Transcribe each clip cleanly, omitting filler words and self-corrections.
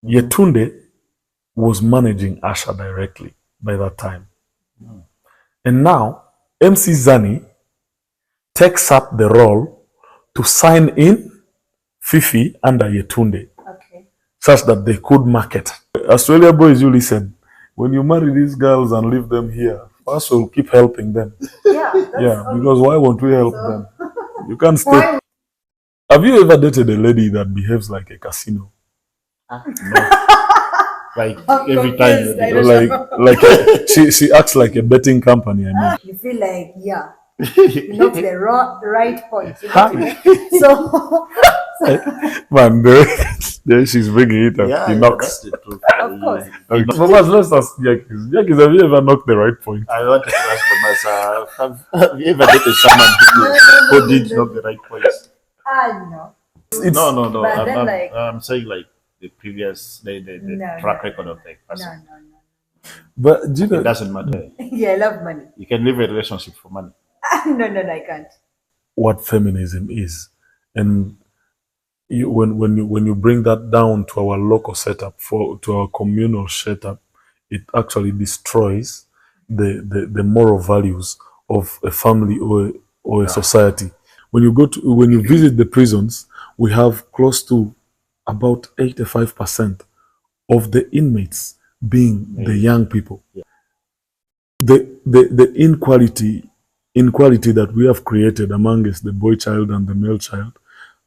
Yetunde was managing Asha directly by that time. And now MC Zani takes up the role to sign in Fifi under Yetunde, such that they could market. Australia boys, you listen. When you marry these girls and leave them here, first we'll keep helping them. Yeah, because why won't we help them? You can't stay. Have you ever dated a lady that behaves like a casino? No. Like every time, she acts like a betting company. I mean, you feel like you knocked the right point. So man, there she's bringing it up. Yeah, he knocks. That's the truth. Of course. Okay. Bomars, let's ask Yakis. Yakis, have you ever knocked the right point? I wanted to ask Bomars, have you ever dated someone who did knock the right points? No. No. But then, I'm saying like the previous, the track record of the person. No. But do you know, it doesn't matter. Yeah, I love money. You can leave a relationship for money. No, I can't. what feminism is, and when you bring that down to our local setup, to our communal setup, it actually destroys the moral values of a family or a society. When you visit the prisons, we have close to about 85% of the inmates being the young people. Yeah. The inequality that we have created amongst the boy child and the male child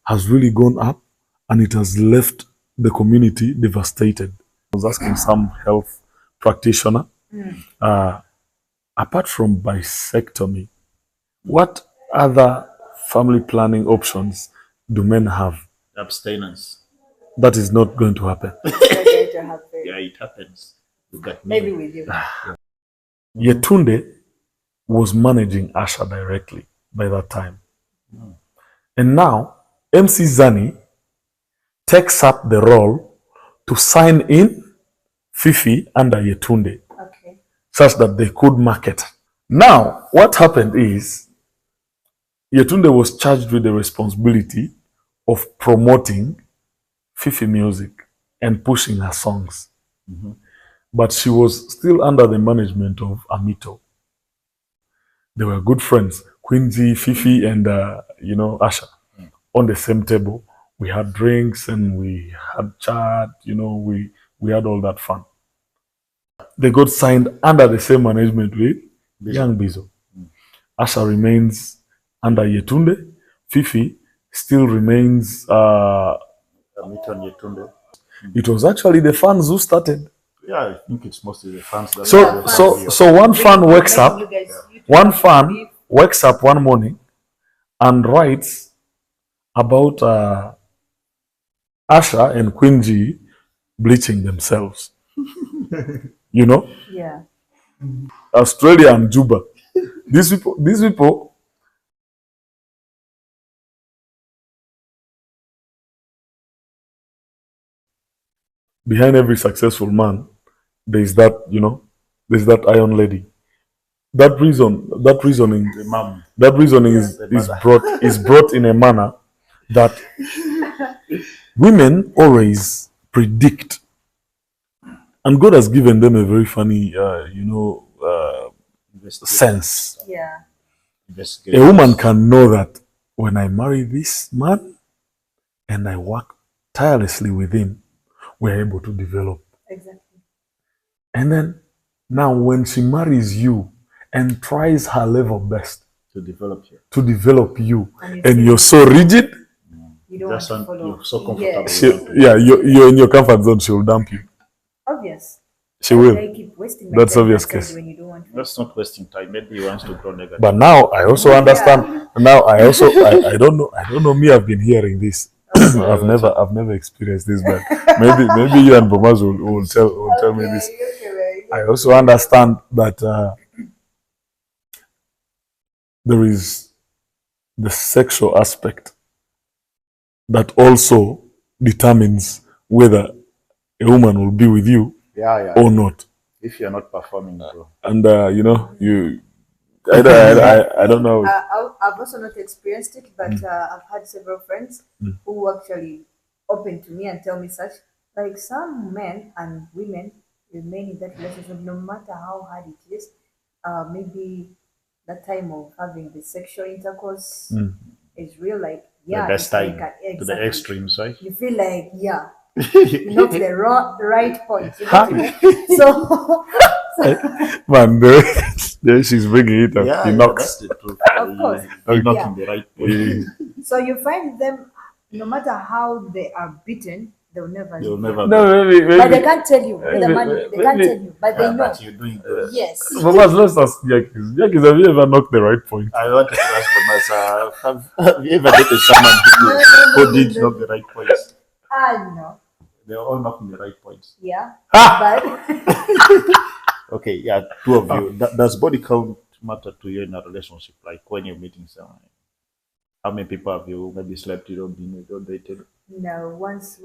has really gone up, and it has left the community devastated. I was asking some health practitioner, apart from bisectomy, what other family planning options do men have? Abstinence. That is not going to happen. Yeah, it happens. Maybe with you. Yetunde was managing Asha directly by that time. And now MC Zani takes up the role to sign in Fifi under Yetunde, such that they could market. Now, what happened is Yetunde was charged with the responsibility of promoting Fifi music and pushing her songs. But she was still under the management of Amito. They were good friends, Quincy, Fifi, and Asha, on the same table. We had drinks and we had chat. We had all that fun. They got signed under the same management with Young Bizo. Asha remains under Yetunde. Fifi still remains. Amito and Yetunde. It was actually the fans who started. Yeah, I think it's mostly the fans. That So one fan wakes up. One fan wakes up one morning and writes about Asha and Queen G bleaching themselves. Yeah. Australia and Juba. These people. Behind every successful man, there's that iron lady. That reasoning is brought in a manner that women always predict, and God has given them a very funny, sense. Yeah. A woman can know that when I marry this man and I work tirelessly with him, we're able to develop. Exactly. And then now when she marries you and tries her level best to develop you, and you're so rigid, you don't want to follow. You're so comfortable. You're in your comfort zone, she'll dump you. Obvious. She will. I keep wasting my That's time obvious case. when you don't want to. That's not wasting time. Maybe he wants to grow negative. But now I also understand. Now I don't know. Me, I've been hearing this. I've never experienced this, but maybe you and Bomars will tell me this. I also understand that there is the sexual aspect that also determines whether a woman will be with you or not. If you're not performing, bro. And I don't know. I've also not experienced it, but I've had several friends who actually open to me and tell me such. like some men and women remain in that relationship no matter how hard it is. Maybe the time of having the sexual intercourse is real, like The yeah, best it's like time to the exactly. extremes, right? You feel like yeah, you knock the right point. You get it? So, Man, there she's bringing it up. Yeah, He yeah, knocks. that's the truth. Of course. You're not Yeah. in the right way. so you find them, no matter how they are beaten, they'll never You'll leave. never No, know. maybe. But they can't tell you. With the maybe- money, they can't maybe- tell you. But they know. But you're doing good. Yes. Bomars, let's ask Jackies. Jackies, have you ever knocked the right point? I wanted to ask Bomars, have you ever dated someone who did not the right points? No. They're all knocking the right points. Yeah. Ah! But Okay, yeah, two of you. Does body count matter to you in a relationship? Like when you're meeting someone, how many people have you maybe slept with or been with or dated? no, once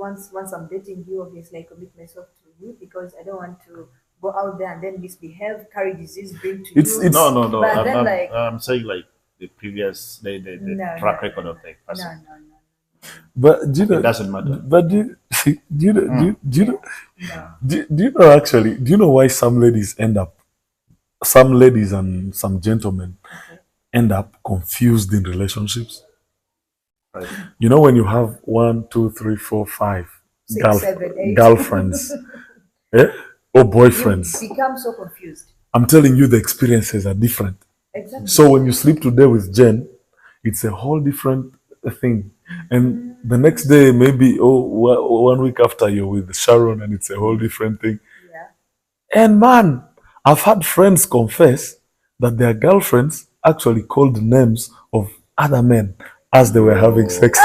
I'm dating you, obviously I commit myself to you because I don't want to go out there and then misbehave, carry disease, bring to It's- you. it's- No, no. But then, like, I'm saying like the previous, the No, track no, record of the no, person. no. But do you know? It doesn't matter. But do you know? Do you know? No. Do you know actually? Do you know why some ladies and some gentlemen end up confused in relationships? Right. You know, when you have 1, 2, 3, 4, 5 Six, 7, 8. girlfriends, or boyfriends, You become so confused. I'm telling you, the experiences are different. Exactly. So when you sleep today with Jen, it's a whole different thing. And the next day, maybe 1 week after, you're with Sharon, and it's a whole different thing. Yeah. And man, I've had friends confess that their girlfriends actually called names of other men as they were having sex.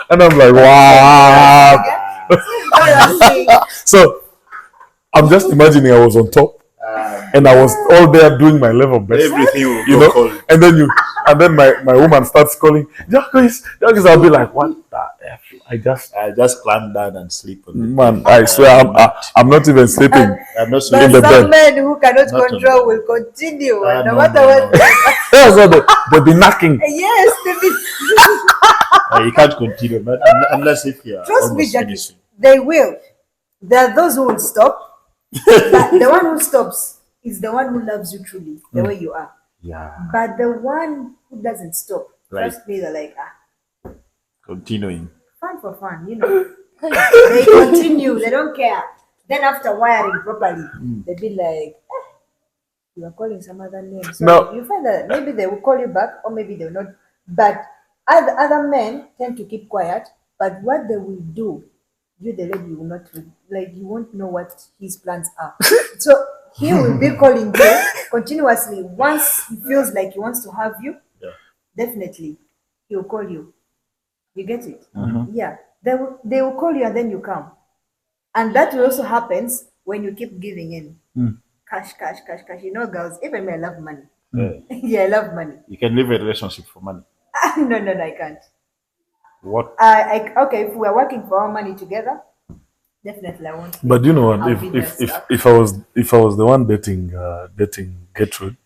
And I'm like, wow. So I'm just imagining I was on top and I was all there doing my level best. Everything will You go know, cold. and then my woman starts calling, Jacques, I'll be like, what the F? I just climb down and sleep on it. man, I swear I'm not even sleeping. I'm not But sleeping. the some bed. men who cannot Not on control the will continue, No, no no, matter no, what. no. Yeah, so they'll be knocking. Yes, You can't continue, but unless if you're trust me, almost Jackie, finishing. they will. There are those who will stop. But the one who stops is the one who loves you truly, the way you are. Yeah, But the one who doesn't stop, Right. trust me, they're like, continuing. fun for fun, you know. They continue, they don't care. Then after wiring properly, they be like, you are calling some other name. So No. you find that maybe they will call you back or maybe they will not. But other men tend to keep quiet. But what they will do, you the lady will not like, you won't know what his plans are. So he will be calling you continuously. Once he feels like he wants to have you, Yeah. definitely he will call you. You get it? Mhm. Yeah. They will call you and then you come. And that will also happens when you keep giving in. Cash. You know, girls, even me, I love money. Yeah. Yeah, I love money. You can leave a relationship for money. No, I can't. What? Okay, if we are working for our money together, definitely I won't. But you know what? I'll be there If I was the one dating Gertrude,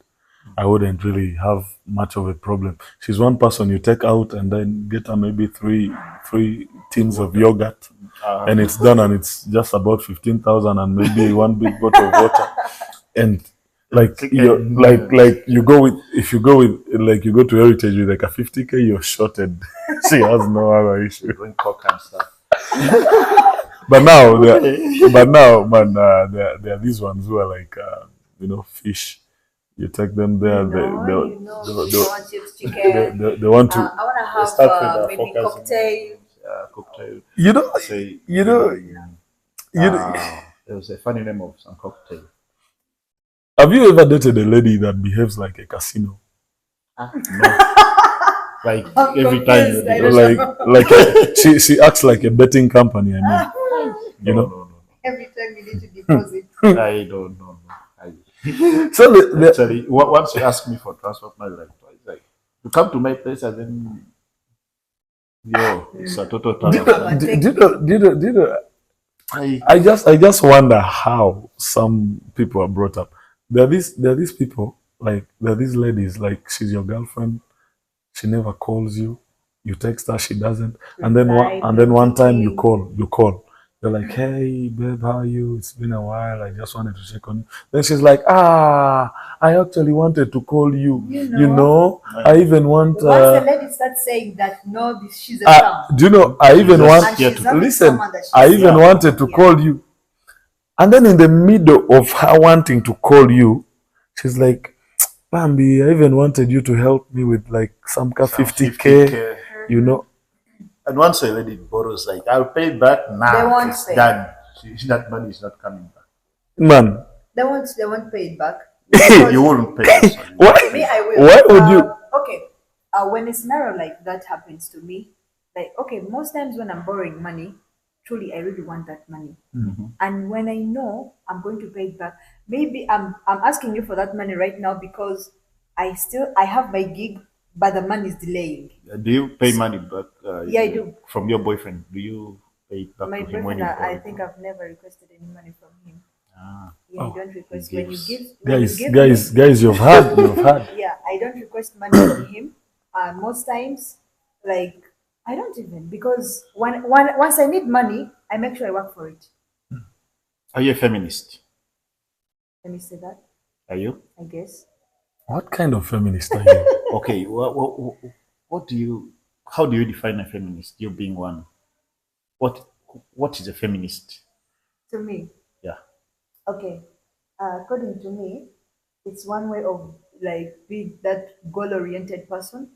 I wouldn't really have much of a problem. She's one person you take out and then get her maybe three tins of yogurt, and it's done, and it's just about 15,000 and maybe one big bottle of water, and like you go with, if you go with, like, you go to Heritage with like a 50K, you're shorted. She has no other issue. Drink coke and stuff. But now, man, there are these ones who are like, fish. You take them there, they want chips, chicken. they want to. I want to start have with the maybe focus. cocktail. Cocktail. You know, Say, you know. there was a funny name of some cocktail. Have you ever dated a lady that behaves like a casino? No. Like I'm every time confused, you I do don't Like she acts like a betting company. I mean, you know. No. Every time you need to deposit. I don't know. So Actually, once you ask me for transport money, like twice, like you come to my place and then, it's a total do turn. you know? I just wonder how some people are brought up. There are these people, like, there are these ladies, like, she's your girlfriend, she never calls you, You text her, she doesn't. Reply, And then one time you blocking. call. You're like, hey babe, how are you? It's been a while. I just wanted to check on you. Then she's like, I actually wanted to call you. You know, I even want. Once a lady starts saying that, no, she's a scam. Do you know? I even want. And she's having Listen, someone that she's I even wanted to yeah. call you. And then in the middle of her wanting to call you, she's like, Bambi, I even wanted you to help me with like some 50K, you know. And once a lady borrows, like, I'll pay it back now. They won't it's pay. done. That money is not coming back. Man. They won't pay it back. You won't pay it. Why? Me, I will. Why would you? Okay. When a scenario like that happens to me, like, okay, most times when I'm borrowing money, truly I really want that money. And when I know I'm going to pay it back, maybe I'm asking you for that money right now because I have my gig, but the money is delaying. Do you pay money back? Yeah, I do. From your boyfriend, do you pay it back My to him when boyfriend, you I borrow? think I've never requested any money from him. Yeah, Oh, I don't request he when you gives. give. When you give Guys, you've had. Yeah, I don't request money from him. Most times, like, I don't even, because once I need money, I make sure I work for it. Are you a feminist? Let me say that, Are you? I guess. What kind of feminist are you? Okay. How do you define a feminist? You being one. What is a feminist? To me, Yeah. okay. According to me, it's one way of like being that goal-oriented person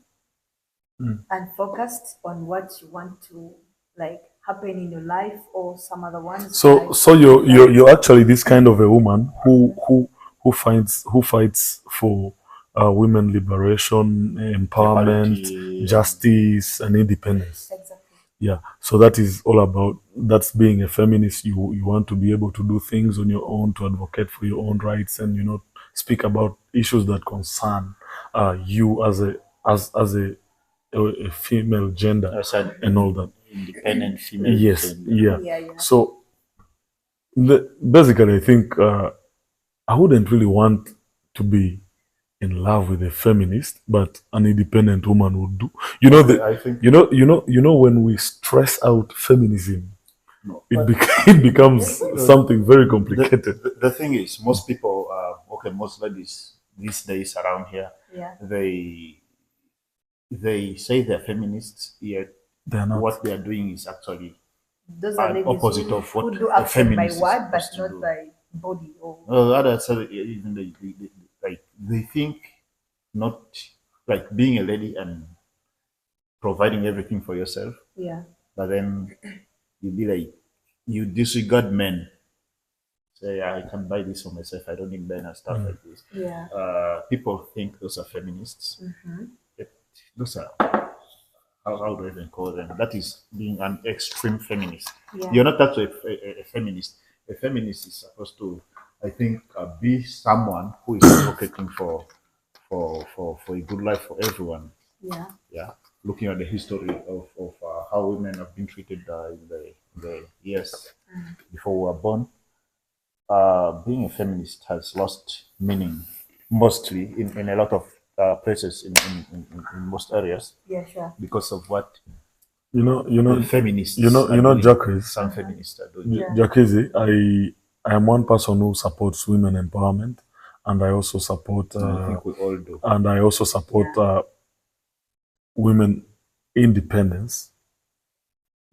and focused on what you want to like happen in your life or some other ones. So you're actually this kind of a woman who fights for women liberation, empowerment, Equality, justice, and independence. Exactly. Yeah, so that is all about, that's being a feminist. You want to be able to do things on your own, to advocate for your own rights, and speak about issues that concern you as a female gender as an and all that. independent female. Yes, gender. yeah. Yeah. So basically, I think I wouldn't really want to be in love with a feminist, but an independent woman would do. I think When we stress out feminism, no, it becomes something very complicated. The thing is, most people, most ladies these days around here, Yeah. they say they're feminists, yet They're not. what they are doing is actually Those are an ladies opposite who, of what who do a action by feminist is word, but supposed to not do. by body. Or Others even they think not like being a lady and providing everything for yourself, yeah. but then you be like you disregard men. Say I can buy this for myself. I don't need men and stuff like this. Yeah. People think those are feminists. Yet those are how do I even call them? That is being an extreme feminist. Yeah. You're not actually a feminist. A feminist is supposed to, I think, be someone who is advocating for a good life for everyone. Yeah. Yeah, looking at the history of how women have been treated in the years before we were born. Being a feminist has lost meaning, mostly in a lot of places in most areas. Yeah, sure. Because of what Feminists. feminists. Jacques. Some feminists are doing. Yeah. Jacques, I am one person who supports women empowerment, and I also support. I think we all do. And I also support women independence.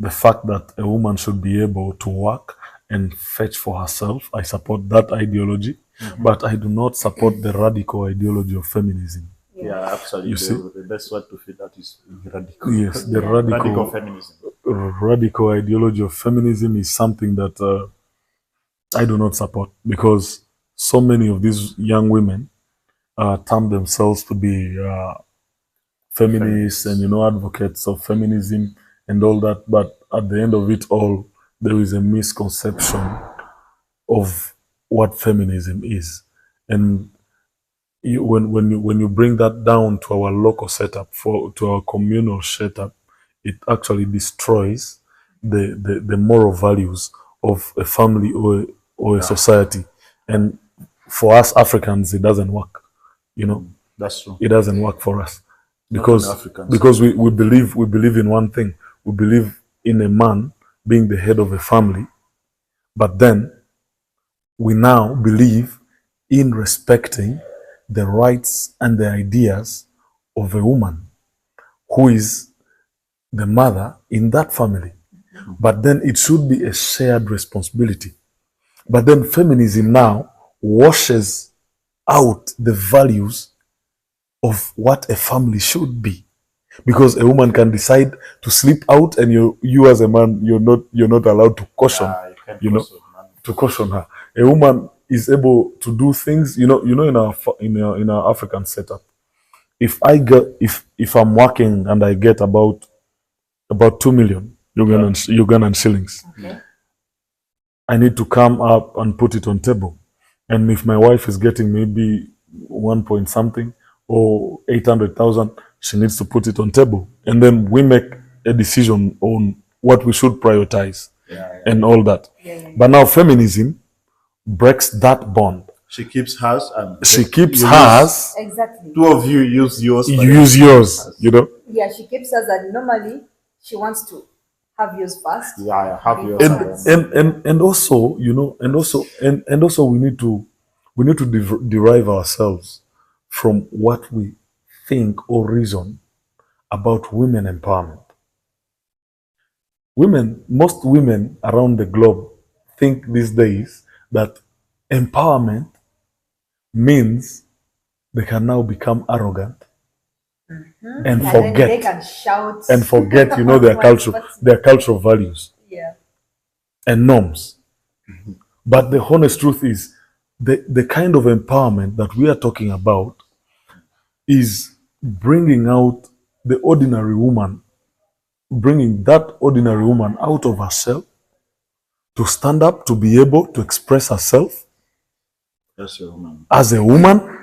The fact that a woman should be able to work and fetch for herself, I support that ideology, but I do not support the radical ideology of feminism. Yeah, actually, You see? the best word to fit that is radical. Yes, the Radical feminism. radical ideology of feminism is something that I do not support, because so many of these young women term themselves to be feminists and advocates of feminism and all that, but at the end of it all, there is a misconception of what feminism is. And when you bring that down to our local setup, to our communal setup, it actually destroys the moral values of a family or a society. And for us Africans, it doesn't work. That's true. It doesn't work for us. because Africans. because we believe in one thing. We believe in a man being the head of a family, but then we now believe in respecting the rights and the ideas of a woman who is the mother in that family. But then it should be a shared responsibility. But then feminism now washes out the values of what a family should be. Because a woman can decide to sleep out, and you as a man, you're not allowed to caution, You can't you know, caution, man. to caution her. A woman is able to do things, in our African setup. If I'm working and I get about 2 million Ugandan shillings, Okay. I need to come up and put it on table. And if my wife is getting maybe 1 point something or 800,000, she needs to put it on table. And then we make a decision on what we should prioritize and all that. But now feminism breaks that bond. She keeps hers and She keeps you hers, Exactly. two of you use yours. you but use yours, Yeah, she keeps us, and normally she wants to have yours first. Yeah, have yours. and also, and also we need to derive ourselves from what we think or reason about women empowerment. Most women around the globe think these days that empowerment means they can now become arrogant and And then forget they can shout. their cultural values Yeah. and norms. But the honest truth is, the kind of empowerment that we are talking about is bringing out the ordinary woman, bringing that ordinary woman out of herself to stand up, to be able to express herself That's your woman. as a woman.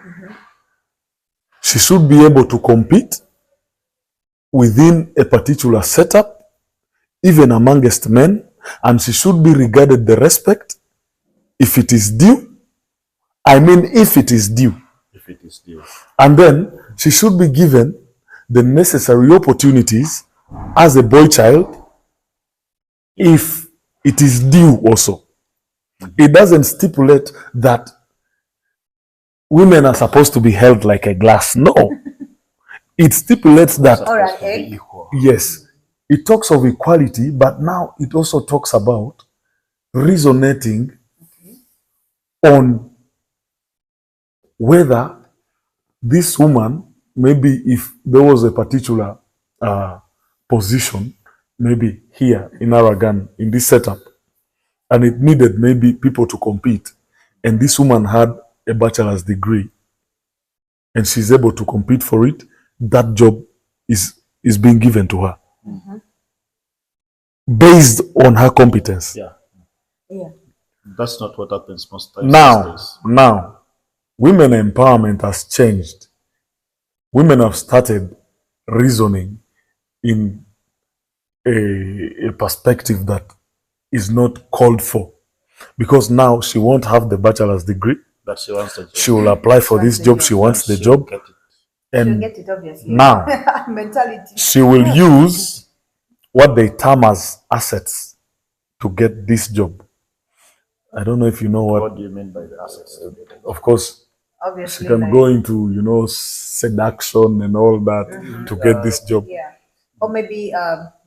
She should be able to compete within a particular setup, even amongst men, and she should be regarded the respect if it is due. I mean, if it is due. If it is due. And then she should be given the necessary opportunities as a boy child if it is due also. It doesn't stipulate that women are supposed to be held like a glass. No. It stipulates that, Or an Supposed to be egg. equal. yes, it talks of equality, but now it also talks about resonating on whether this woman, maybe if there was a particular position, maybe here in Aragon, in this setup, and it needed maybe people to compete, and this woman had a bachelor's degree, and she's able to compete for it, that job is being given to her based on her competence. Yeah. Yeah. That's not what happens most times these Now, days. women empowerment has changed. Women have started reasoning in a perspective that is not called for, because now she won't have the bachelor's degree. That she wants to do. She will apply for this job. She wants the She'll job, get it. She'll and get it, obviously. now Mentality. she will use what they term as assets to get this job. I don't know if you know What what. do you mean by the assets? Of course, she Obviously. can like- go into seduction and all that to get this job. Yeah. Or maybe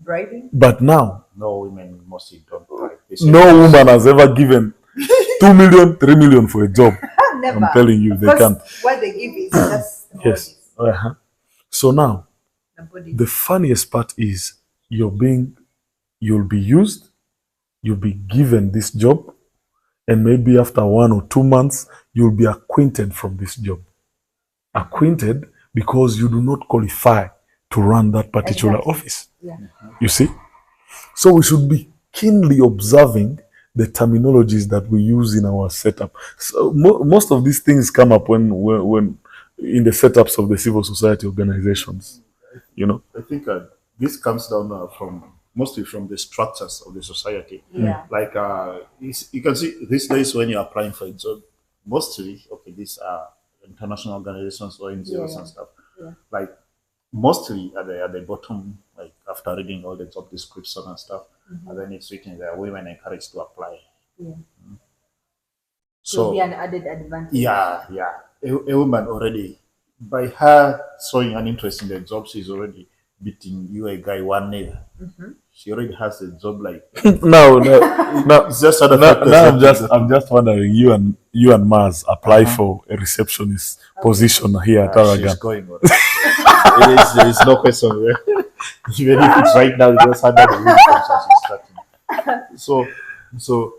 bribing. But now, No, women mostly don't like this. no woman has ever given 2 million, 3 million for a job. Never. I'm telling you, Of they course, can't. What they give is just the Yes. Uh-huh. So now, body. the funniest part is you'll be used, you'll be given this job, and maybe after 1 or 2 months, you'll be acquainted from this job. Acquainted because you do not qualify to run that particular Exactly. office. Yeah. You see? So we should be keenly observing the terminologies that we use in our setup. So most of these things come up when in the setups of the civil society organizations. I think this comes down mostly from the structures of the society. Yeah. Like you can see these days when you're applying for a job, mostly these are international organizations or NGOs Yeah. and stuff. Yeah. Like mostly at the bottom, like after reading all the job description and stuff, and then it's written there, women encouraged to apply. Yeah. So be an added advantage. yeah. A woman already, by her showing an interest in the job, she's already beating you a guy 1-0. She already has a job like No. it's just other Now factors. I'm just wondering, you and Mars apply for a receptionist position here at She's Aragon. going on. There is no question there. Even if it's right now, it just had that the week from she's starting. So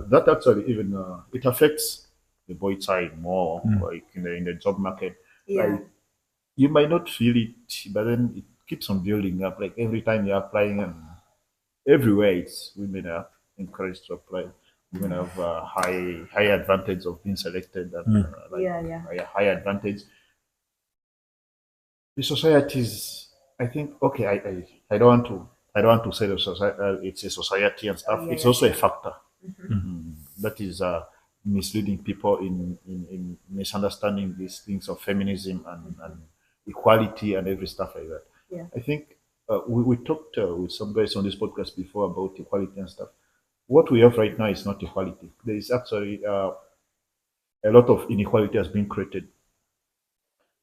that actually even it affects the boy child more, like in the job market. Yeah. Like you might not feel it, but then it keeps on building up. Like every time you're applying, and everywhere it's women are encouraged to apply. Women have high advantage of being selected, and high advantage. The societies, I think, okay, I don't want to say the society, it's a society and stuff. It's also a factor that is misleading people in misunderstanding these things of feminism and equality and every stuff like that. Yeah. I think we talked with some guys on this podcast before about equality and stuff. What we have right now is not equality. There is actually a lot of inequality has been created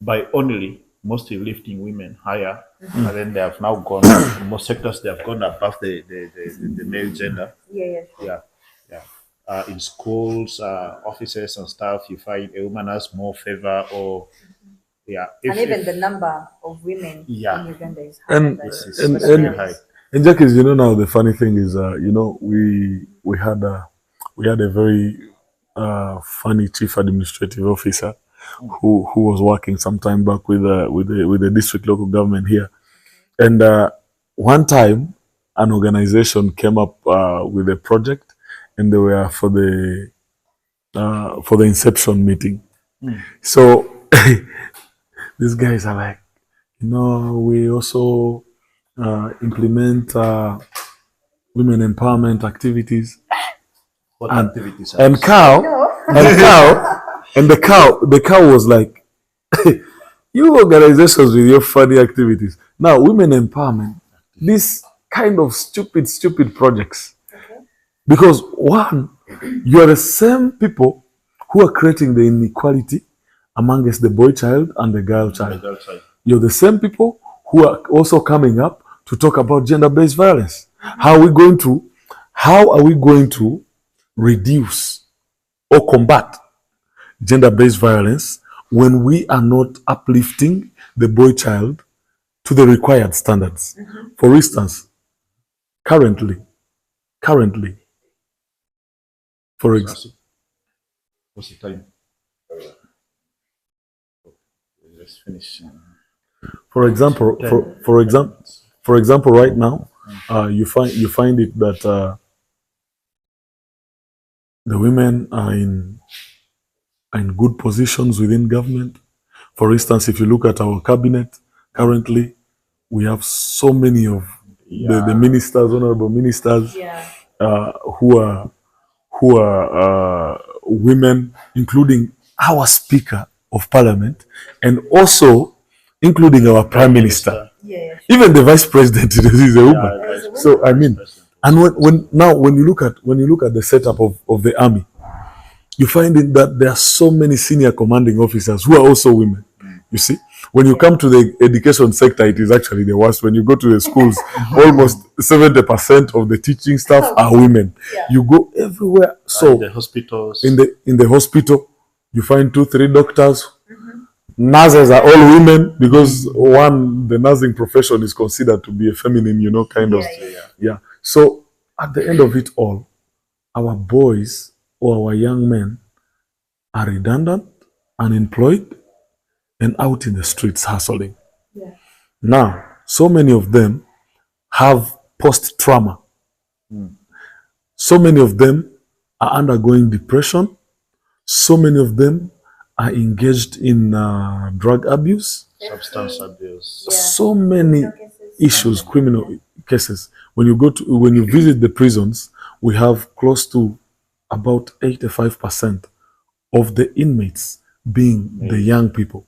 by only mostly lifting women higher, and then they have now gone in most sectors they have gone above the male gender. Yeah. In schools, offices and stuff, you find a woman has more favor, or and even the number of women in Uganda is higher. And high. And Jackie, now the funny thing is, we had a very funny chief administrative officer who was working some time back with the district local government here, and one time an organization came up with a project, and they were for the inception meeting. So these guys are like, we also implement women empowerment activities. What And- activities are And those? the cow was like, you organizations with your funny activities. Now, women empowerment, these kind of stupid projects. Because one, you are the same people who are creating the inequality amongst the boy child and the girl The child. girl child. You're the same people who are also coming up to talk about gender-based violence. How are we going to reduce or combat gender-based violence when we are not uplifting the boy child to the required standards? For instance, currently, for example, What's the time? Let's finish. for example, right now, you find it that the women are in good positions within government. For instance, if you look at our cabinet currently, we have so many of the ministers, honorable ministers, who are women, including our Speaker of Parliament, and also including our Prime Minister. Even the Vice President is a woman. So I mean, and when you look at the setup of the army, you find it that there are so many senior commanding officers who are also women. You see, when you come to the education sector, it is actually the worst. When you go to the schools, almost 70% of the teaching staff are women. You go everywhere. So In the hospitals. in the hospital, you find 2-3 doctors. Nurses are all women because the nursing profession is considered to be a feminine, kind of. Yeah. So at the end of it all, our boys or our young men are redundant, unemployed, and out in the streets hustling. Now, so many of them have post-trauma. So many of them are undergoing depression. So many of them are engaged in drug abuse. Substance abuse. So many issues, criminal cases. When you visit the prisons, we have close to about 85% of the inmates being the young people.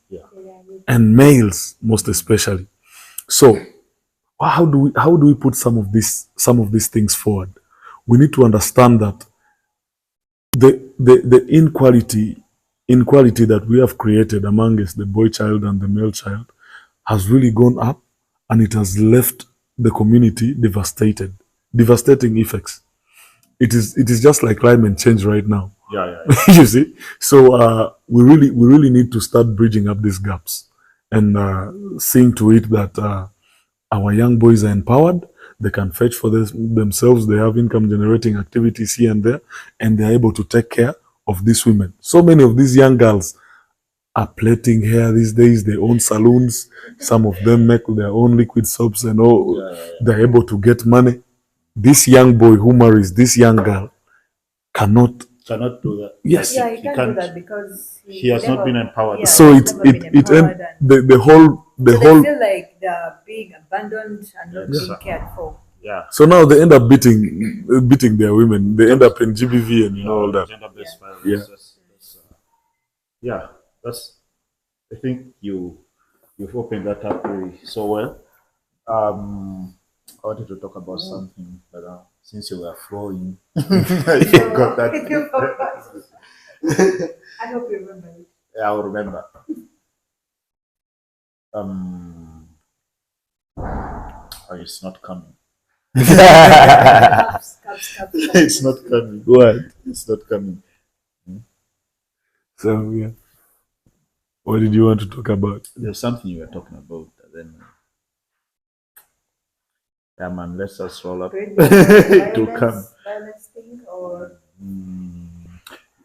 and males most especially. So how do we put some of these things forward? We need to understand that the inequality that we have created amongst the boy child and the male child has really gone up, and it has left the community devastating effects. It is just like climate change right now. Yeah. You see, so we really need to start bridging up these gaps and seeing to it that our young boys are empowered. They can fetch for themselves. They have income generating activities here and there, and they're able to take care of these women. So many of these young girls are plaiting hair these days. They own salons. Some of them make their own liquid soaps and all. They're able to get money. This young boy who marries this young girl cannot do that. Yes. Yeah, he can't do that because he has not been empowered. Yeah, so he's never been empowered and- the whole they feel like they're being abandoned and not Yes. being cared for. Yeah. so now they end up beating their women. They end up in GBV and all that. Gender-based violence. Yeah. That's. I think you've opened that up really so well. I wanted to talk about something, but since you were flowing, I forgot that. I hope you remember it. Yeah, I'll remember. It's not coming. Cups. It's not coming. What? It's not coming. So yeah. What did you want to talk about? There's something you were talking about, and then. Yeah, man, let's just roll up to come. Violence thing or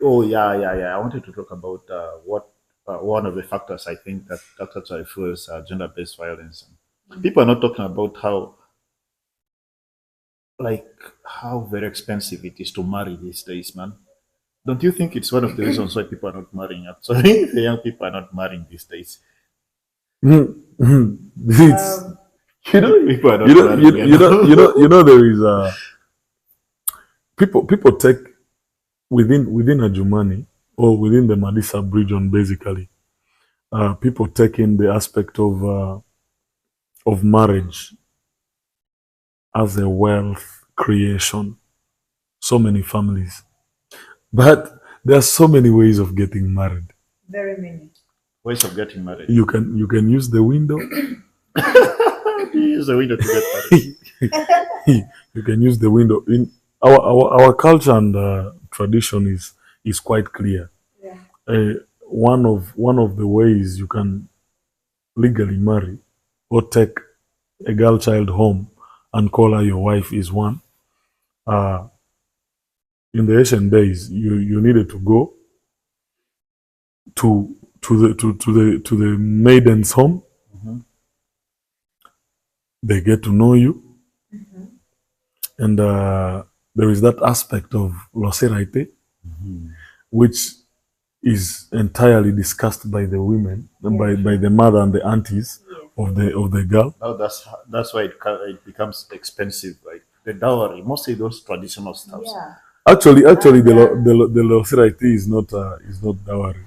Oh, yeah. I wanted to talk about what one of the factors I think that actually fuels gender-based violence. People are not talking about how very expensive it is to marry these days, man. Don't you think it's one of the reasons why people are not marrying? Actually, the young people are not marrying these days. It's, People are not marrying. there is people take within Adjumani or within the Madisa region basically. People take in the aspect of marriage as a wealth creation. So many families, but there are so many ways of getting married. very many. Ways of getting married. You can use the window. Use the window to get married. You can use the window. In our culture and tradition is quite clear. Yeah. One of the ways you can legally marry or take a girl child home and call her your wife is one. In the ancient days, you needed to go to the maiden's home. Mm-hmm. They get to know you, Mm-hmm. and there is that aspect of loseraite, which is entirely discussed by the women, and by the mother and the aunties of the girl. Now that's why it becomes expensive. Like the dowry, mostly those traditional stuff. Yeah. Actually, the loseraite is not dowry.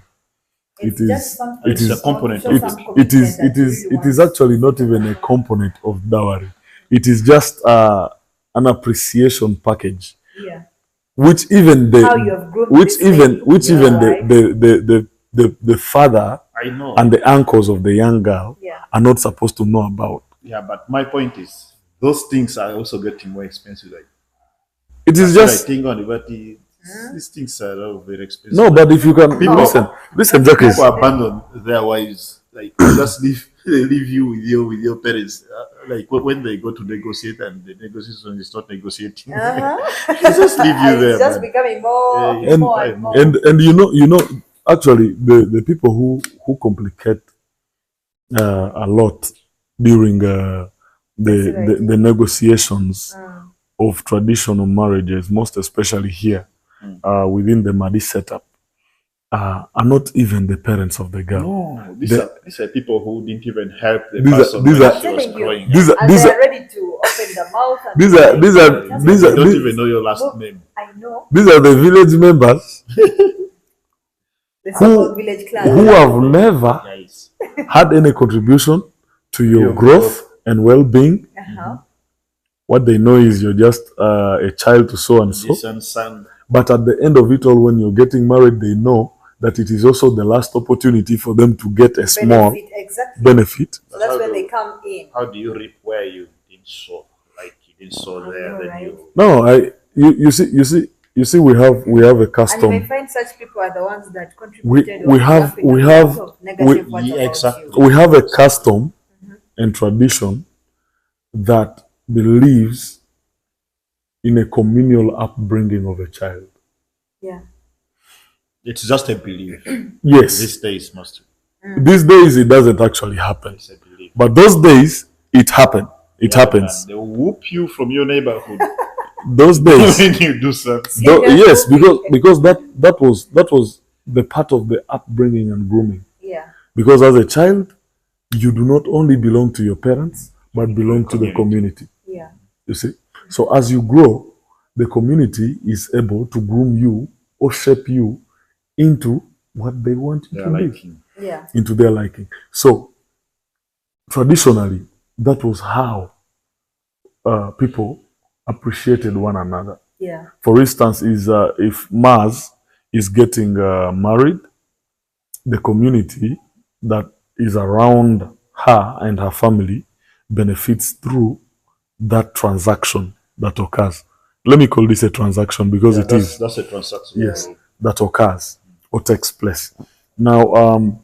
It's It is- just something it is a small to component. show It, some it commitment is that it you is really it is want. actually not even a component of dowry. It is just an appreciation package, Yeah. which even How you have grown which this even way. which Yeah. even Right. the father I know. and the uncles of the young girl Yeah. are not supposed to know about. Yeah, but my point is, those things are also getting more expensive. Like It is I just think on but these things are all very expensive. no, but if you can People- listen, Jacques. People abandon their wives. Like just leave you with your parents. Like when they go to negotiate and the negotiation is not negotiating, Uh-huh. just leave you And there. it's just man. becoming more Yeah, and more and more. and you know actually the people who complicate a lot during the negotiations of traditional marriages, most especially here within the Madi setup, are not even the parents of the girl. No, The- these are people who didn't even help the These are- person these when are- she was I'm telling you. growing up. These are And these they are are ready to open the mouth. And these are these are Just these They are don't these, even know your last Look. name. I know these are the village members the so-called village clan. who have never Guys, had any contribution to your growth and well-being. What they know is you're just a child to so and so. Son. But at the end of it all, when you're getting married, they know that it is also the last opportunity for them to get a small benefit. So that's when they come in. How do you reap where you didn't sow? Like you didn't sow there, then right? you. No, you see, we have a custom. And you may find such people are the ones that contributed. We have a custom and tradition that believes in a communal upbringing of a child. Yeah. It's just a belief. Yes. These days must. These days it doesn't actually happen. But those days it happened. It happens. They will whoop you from your neighborhood. Those days when you do something. Yes, because that was the part of the upbringing and grooming. Yeah. Because as a child, you do not only belong to your parents, but belong to the community. Yeah. You see? So as you grow, the community is able to groom you or shape you into what they want you to be. Yeah. Into their liking. So traditionally, that was how people appreciated one another. Yeah. For instance, if Mars is getting married, the community that is around her and her family benefits through that transaction that occurs. Let me call this a transaction because that's a transaction. Yes, that occurs or takes place. Now,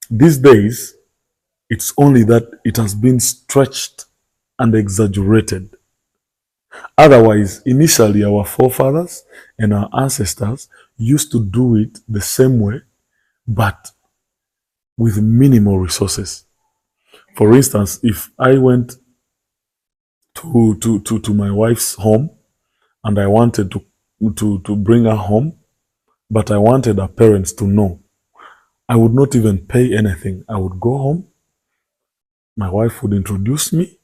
these days, it's only that it has been stretched and exaggerated. Otherwise, initially, our forefathers and our ancestors used to do it the same way, but with minimal resources. For instance, if I went to my wife's home and I wanted to bring her home, but I wanted her parents to know, I would not even pay anything. I would go home, my wife would introduce me,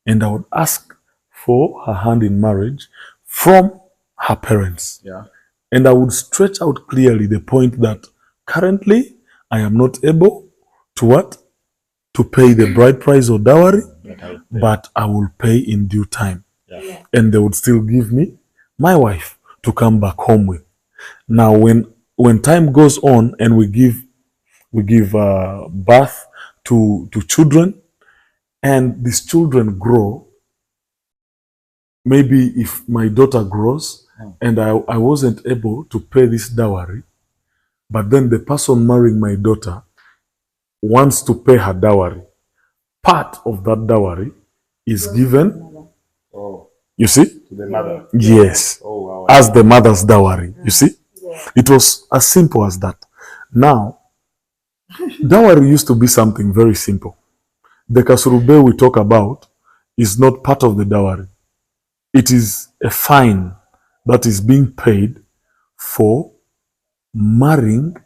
and I would ask for her hand in marriage from her parents. Yeah. And I would stretch out clearly the point that currently I am not able to pay the bride price or dowry, but I will pay in due time. Yeah. And they would still give me my wife to come back home with. Now, when time goes on and we give birth to children, and these children grow, maybe if my daughter grows and I wasn't able to pay this dowry, but then the person marrying my daughter wants to pay her dowry, part of that dowry is given, you see? To the mother. Yes. Oh, wow. As the mother's dowry, you see? Yeah. It was as simple as that. Now, dowry used to be something very simple. The kasurube we talk about is not part of the dowry. It is a fine that is being paid for marrying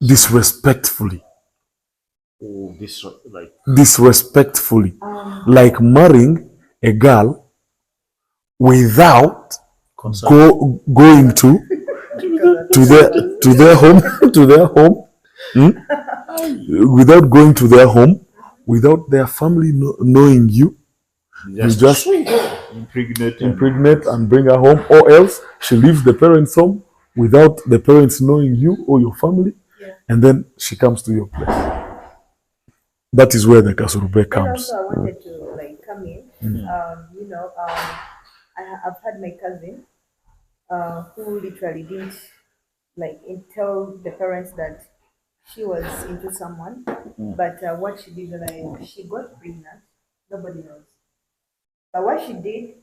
disrespectfully. Oh, disrespectfully. Like marrying a girl without going to their home, without going to their home, without their family knowing you. You just impregnate and bring her home, or else she leaves the parents' home without the parents knowing you or your family, and then she comes to your place. That is where the kasurube comes. Also, I wanted to come in. I've had my cousin who literally didn't tell the parents that she was into someone, but what she did, she got pregnant. Nobody knows. But what she did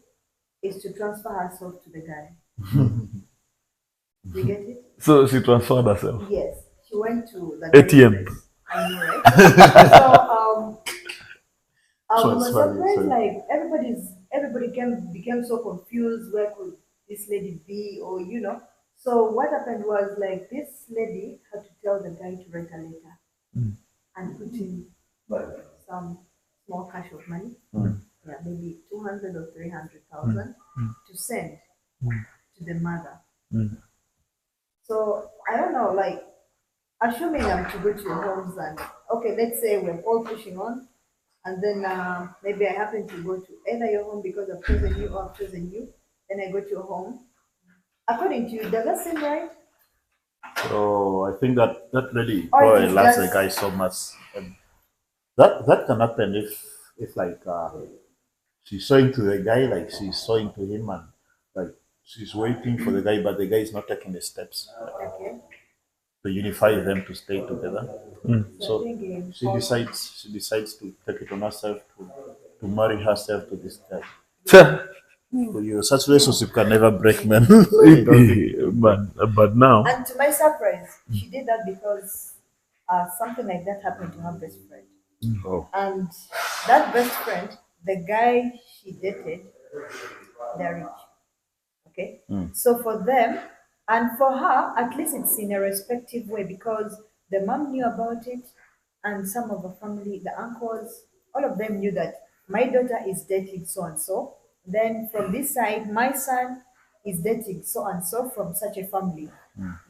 is to transfer herself to the guy. You get it? So she transferred herself? Yes. She went to the ATM. I know, right? I was surprised, everybody became so confused. Where could this lady be? Or, So what happened was this lady had to tell the guy to write a letter and put in some small cash of money. Yeah, maybe 200 or 300,000 to send to the mother. So I don't know, assuming I'm to go to your homes and okay, let's say we're all pushing on, and then maybe I happen to go to either your home because I've chosen you or I've chosen you. Then I go to your home. According to you, does that seem right? So I think that really Or probably it is loves the just- guy so much. And that can happen if like she's showing to the guy, like she's showing to him, and like she's waiting for the guy, but the guy is not taking the steps Okay. to unify them to stay together. So I think she decides to take it on herself to marry herself to this guy. Sure. So your such relationship can never break, man. I don't think- but now, and to my surprise, she did that because something like that happened to her best friend. Oh. And that best friend, the guy she dated, they're rich. Okay? So for them, and for her, at least it's in a respective way because the mom knew about it, and some of the family, the uncles, all of them knew that my daughter is dating so and so. Then from this side, my son is dating so and so from such a family.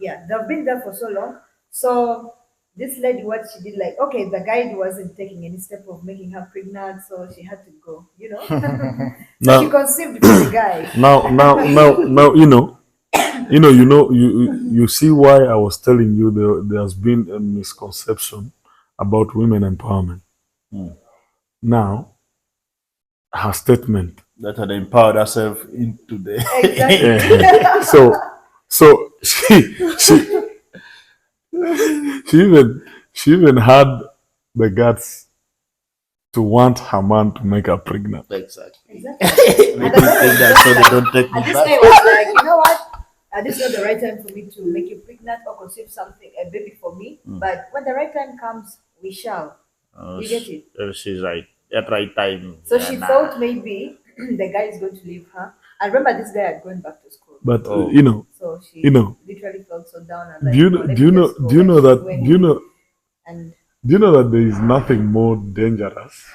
Yeah, they've been there for so long. So this lady, what she did, like, okay, the guy wasn't taking any step of making her pregnant, so she had to go, you know. So Now- she conceived for the guy. now, you see why I was telling you there's been a misconception about women empowerment. Now, her statement. That had empowered herself into the Exactly. So she even had the guts to want her man to make her pregnant. exactly. Exactly. Make me think that so they don't take And me this guy back. was like, you know what? This is not the right time for me to make you pregnant or conceive something, a baby for me. But when the right time comes, we shall. You get it? She's right. At right time. So she thought maybe the guy is going to leave her. And remember, this guy had gone back to school. But Oh. So she literally felt so down and like, do you "No, let do you me know just go." do you know And she that went do you know and do you know that there is nothing more dangerous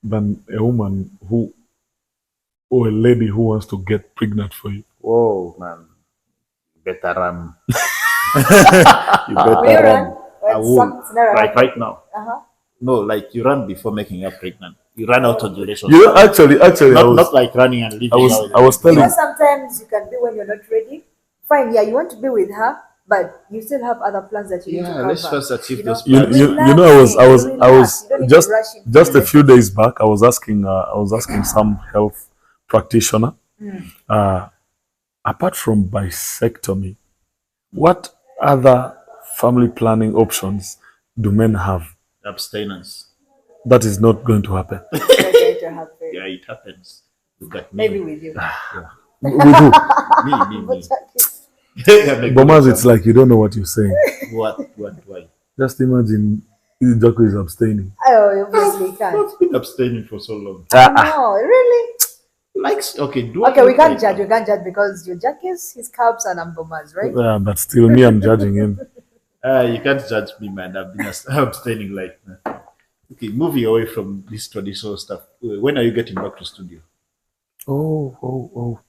than a woman who or a lady who wants to get pregnant for you? Whoa, man. You better run. you will you better run run. when I will. some scenario Like happens? right now. Uh-huh. No, like you run before making her pregnant. You run out of the relationship. You know, actually, not like running and leaving I was- her with I was the You telling- know, sometimes you can be when you're not ready. Fine, yeah, you want to be with her, but you still have other plans that you need to Yeah, cover. let's first achieve You know, those you, plans. you, you know, I was Relax, you don't need to just rush into just a it. few days back. I was asking some health practitioner. Apart from bisectomy, what other family planning options do men have? Abstinence. That is not going to happen. You're going to happen. Yeah, it happens. Look at me. Maybe with you. With who? Me. But Bomars, it's like you don't know what you're saying. What, why? Just imagine Jocko is abstaining. oh, obviously can't. I've been abstaining for so long. No, really? Likes, okay, do Okay, I we look can't like- judge. We can't judge because your jack is his carbs and I'm Bomars, right? But still, me, I'm judging him. You can't judge me, man. I've been abstaining like. Okay, moving away from this traditional stuff. When are you getting back to studio? Oh.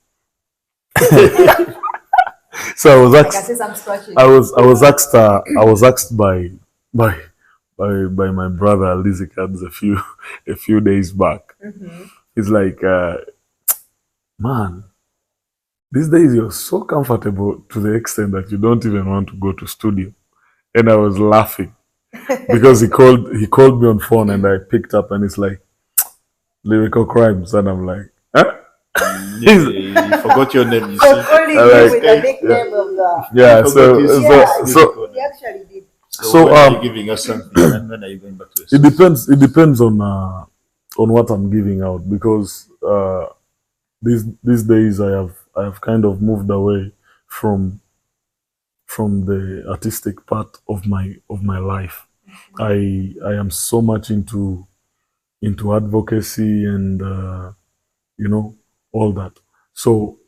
So I was I can asked. see some scratching. I was asked by my brother Lizzie Katz a few days back. He's like, man, these days you're so comfortable to the extent that you don't even want to go to studio. And I was laughing because he called me on phone and I picked up and it's like lyrical crimes and I'm like, huh? You forgot your name. You For see? calling I you like- with a nickname of the. Yeah. You So forgot his- Yeah. so He actually did. So when So, are you giving us something? And when are you going back to the it depends. It depends on what I'm giving out because these days I have kind of moved away from the artistic part of my life. I am so much into advocacy and all that. So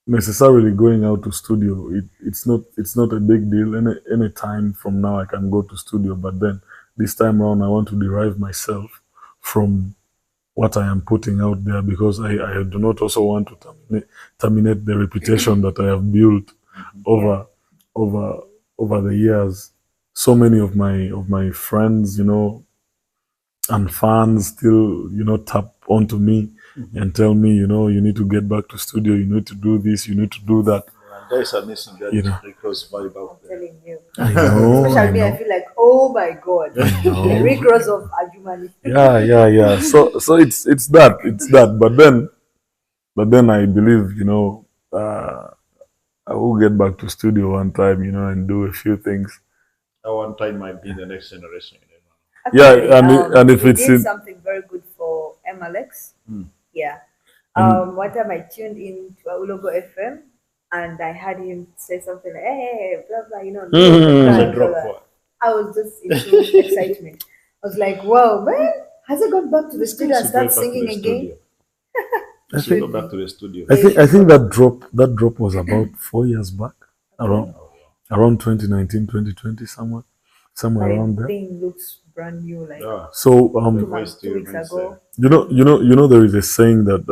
necessarily going out to studio, it's not a big deal. Any time from now I can go to studio, but then this time around I want to derive myself from what I am putting out there because I do not also want to terminate the reputation that I have built over the years. so many of my friends, and fans still, tap onto me and tell me, you need to get back to studio, you need to do this, you need to do that. There's a missing that You know. Rick Ross vibe I'm out there. telling you. I know, Especially I me, I know. feel like, oh my God. The Rick Ross of Ajumani. Yeah. So it's that. But then I believe, I will get back to studio one time, and do a few things. That one time might be the next generation. Yeah, Actually, and if he it's did in, something very good for Alex. Mm. Yeah. and One time I tuned in to Ulogo FM and I had him say something like, hey, blah, blah, Mhm. It's a blah, drop. blah. I was just into excitement. I was like, wow, man, has he gone back to the This studio guy and should go start back to singing the again? studio. I Should go think back to the studio. I think that drop was about 4 years back, around 2019, 2020, somewhere My around there. thing looks brand new, like Yeah. So The voice still 2 weeks remains ago. there is a saying that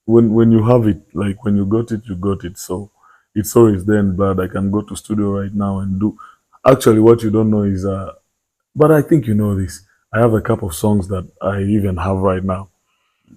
when you have it, like when you got it, you got it. So it's always there in blood. I can go to studio right now and do. Actually, what you don't know is, but I think you know this. I have a couple of songs that I even have right now.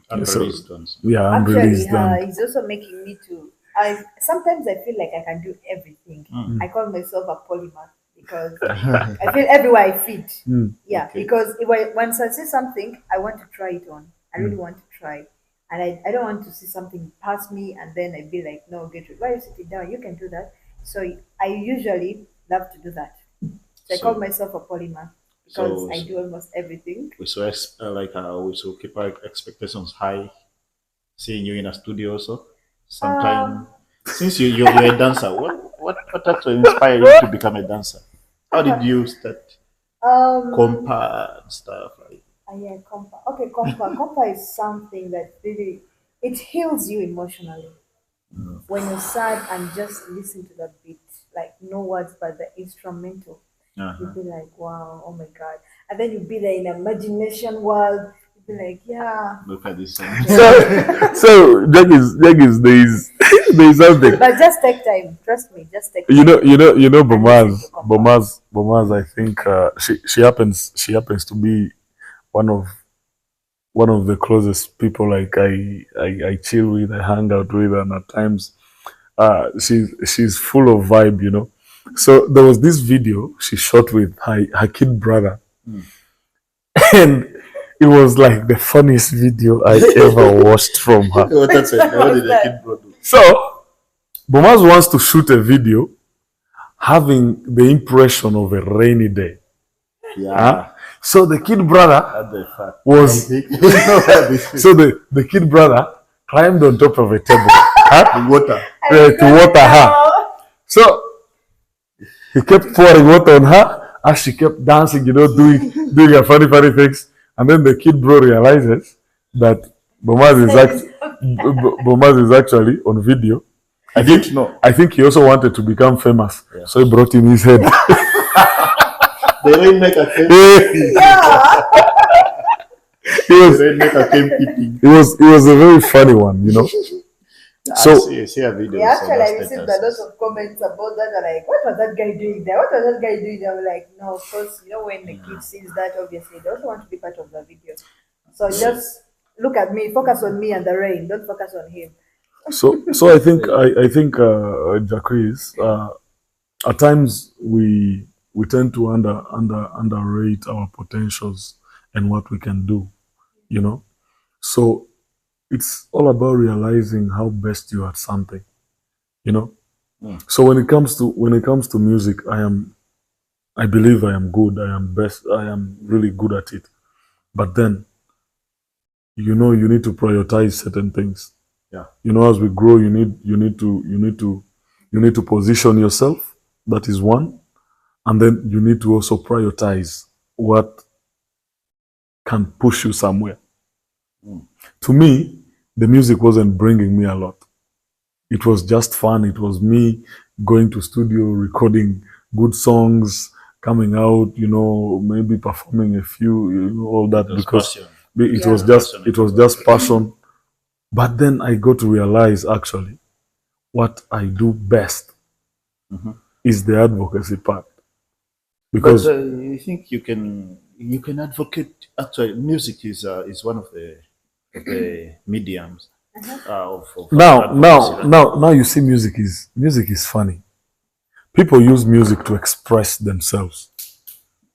unreleased ones. Yeah, Actually, unreleased. And he's also making me to. I sometimes I feel like I can do everything. I call myself a polymath because I feel everywhere I fit. Yeah, Okay. because once I see something, I want to try it on. I really want to try, and I don't want to see something pass me and then I be like, no, get rid. Why are you sitting down? You can do that. So I usually love to do that. So I call So- myself a polymath because so- I do almost everything. We should keep our expectations high. Seeing you in a studio also. Sometime since you're a dancer, what actually inspired you to become a dancer? How did you start compa and stuff like? Yeah, compa. Okay, compa. Compa is something that really it heals you emotionally. When you're sad and just listen to the beat, like no words but the instrumental, you'll be like, wow, oh my god. And then you'll be there in imagination world. You'll be like, yeah. Look at this. so Jack is there's something. But just take time. Trust me, just take time. Bomars. I think she happens to be one of the closest people, like I chill with, I hang out with, and at times she's full of vibe. So there was this video she shot with her kid brother, and it was like the funniest video I ever watched from her. What did the kid bro do? So Bomars wants to shoot a video having the impression of a rainy day. Yeah. Huh? So the kid brother That's the fact. was so the kid brother climbed on top of a table water. to water her. So he kept pouring water on her as she kept dancing, doing her funny things. And then the kid bro realizes that Bomars is actually on video. I think he also wanted to become famous, so he brought in his head. The rainmaker came. It was a very funny one. So I see a video. Yeah, actually, I on received a status. lot of comments about that. They're like, what was that guy doing there? What was that guy doing there? I'm like, no, of course, when the kid sees that, obviously, they also want to be part of the video. So just look at me, focus on me and the rain. Don't focus on him. So I think Jacques, at times we tend to underrate our potentials and what we can do. So it's all about realizing how best you are at something. So when it comes to music, I believe I am good. I am best. I am really good at it. But then, you need to prioritize certain things. Yeah. As we grow, you need to position yourself. That is one, and then you need to also prioritize what can push you somewhere. To me, the music wasn't bringing me a lot. It was just fun. It was me going to studio, recording good songs, coming out, maybe performing a few, all that, because Passion. it was just passion. But then I got to realize, actually, what I do best is the advocacy part. because I think you can advocate. Actually, music is one of the mediums of advocacy. now you see music is funny. People use music to express themselves.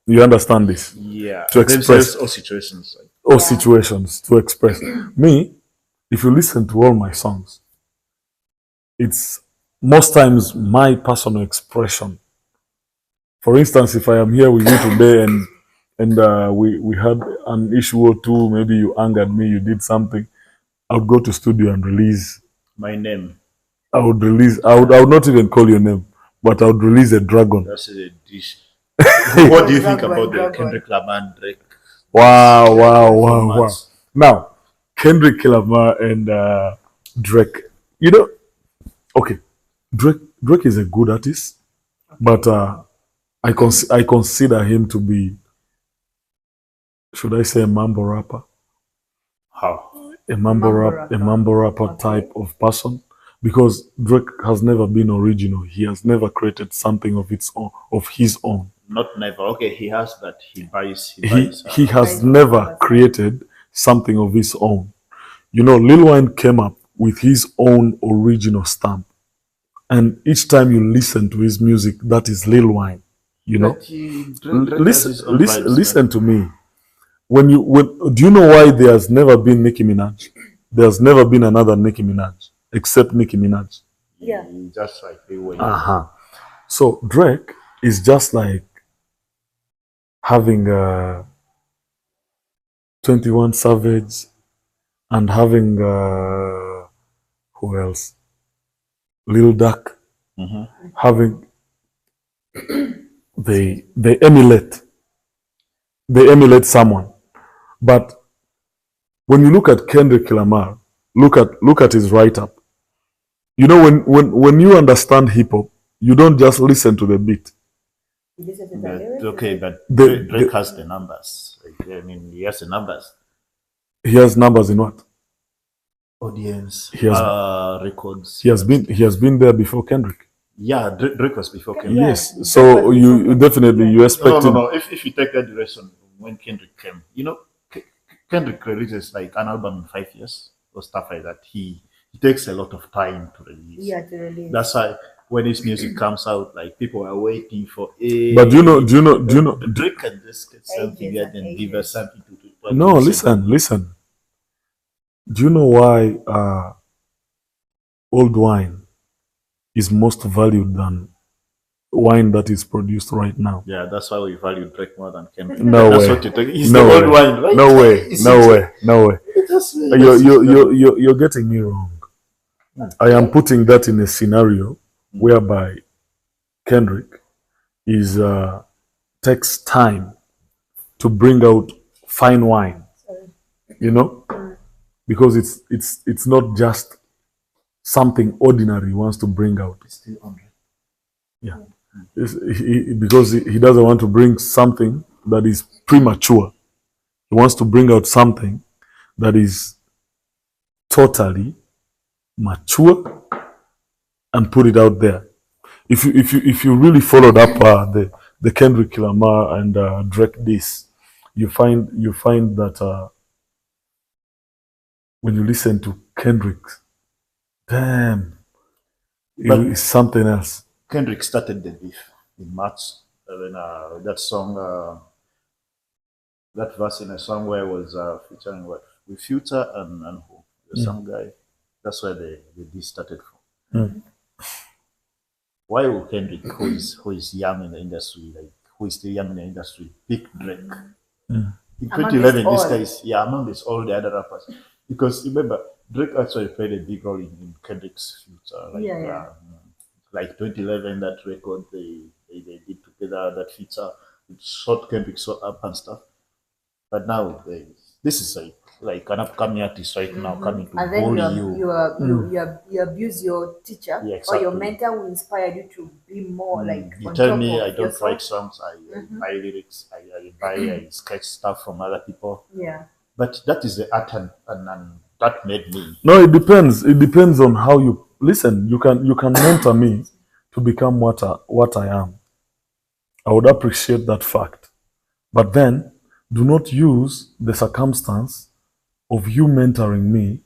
You understand this? Yeah, To express themselves or situations. Like, or situations to express. Me, if you listen to all my songs, it's most times my personal expression. For instance, if I am here with you today and we had an issue or two, maybe you angered me, you did something, I would go to studio and release. my name. I would not even call your name, but I would release a dragon. That's a dish. What do you think about the Dragon. Kendrick Lamar and Drake? Wow. Now, Kendrick Lamar and Drake. You know, okay, Drake is a good artist, but I consider him to be, should I say, a mambo rapper? How? A mambo rapper type of person, because Drake has never been original. He has never created something of his own. Not never. Okay, he has, but he buys. He has never created something of his own. You know, Lil Wayne came up with his own original stamp, and each time you listen to his music, that is Lil Wayne. You know, listen to me. Do you know why there's never been Nicki Minaj? There's never been another Nicki Minaj except Nicki Minaj. Yeah. Just like Lil Wayne. So Drake is just like having 21 Savage and having who else? Lil Duck. Having they emulate someone. But when you look at Kendrick Lamar, look at his write-up. You know, when you understand hip hop, you don't just listen to the beat. Okay, but Drake has the numbers. I mean, he has the numbers. He has numbers in what? Audience, He has records. He has been there before Kendrick. Yeah, Drake was before Kendrick. Yes, so you definitely you expect him. No. If you take that direction, when Kendrick came, you know, Kendrick releases like an album in 5 years or stuff like that. He takes a lot of time to release. Yeah, to release. That's why when his music comes out, like people are waiting for it. But do you know? Drake can just get something and give us something to do. No, listen. Do you know why old wine is most valued than wine that is produced right now? Yeah, that's why we value Drake more than Kendrick. No that's way. What you take. He's No the way. old wine, right? No way. You're getting me wrong. I am putting that in a scenario whereby Kendrick takes time to bring out fine wine. You know, because it's not just something ordinary he wants to bring out. It's still on. Yeah, because he doesn't want to bring something that is premature. He wants to bring out something that is totally mature and put it out there. If you really followed up the Kendrick Lamar and Drake diss, you find that when you listen to Kendrick, damn, it's something else. Kendrick started the beef in March when that song, that verse in a song where it was featuring what with Future and who some guy. That's where the beef started from. Why would Kendrick, who is young in the industry, like who is still young in the industry, pick Drake? In 2011, this guy is among all the other rappers. Because remember, Drake actually played a big role in Kendrick's future. Like 2011, that record they did together, that feature, it shot Kendrick so up and stuff. But now this is like an upcoming artist right now coming to bully you. You abuse your teacher or your mentor who inspired you to be more like. You tell me I don't write songs, I buy lyrics, I sketch stuff from other people. Yeah. But that is the art and that made me. No, it depends. It depends on how you listen. You can mentor me to become what I am. I would appreciate that fact. But then, do not use the circumstance of you mentoring me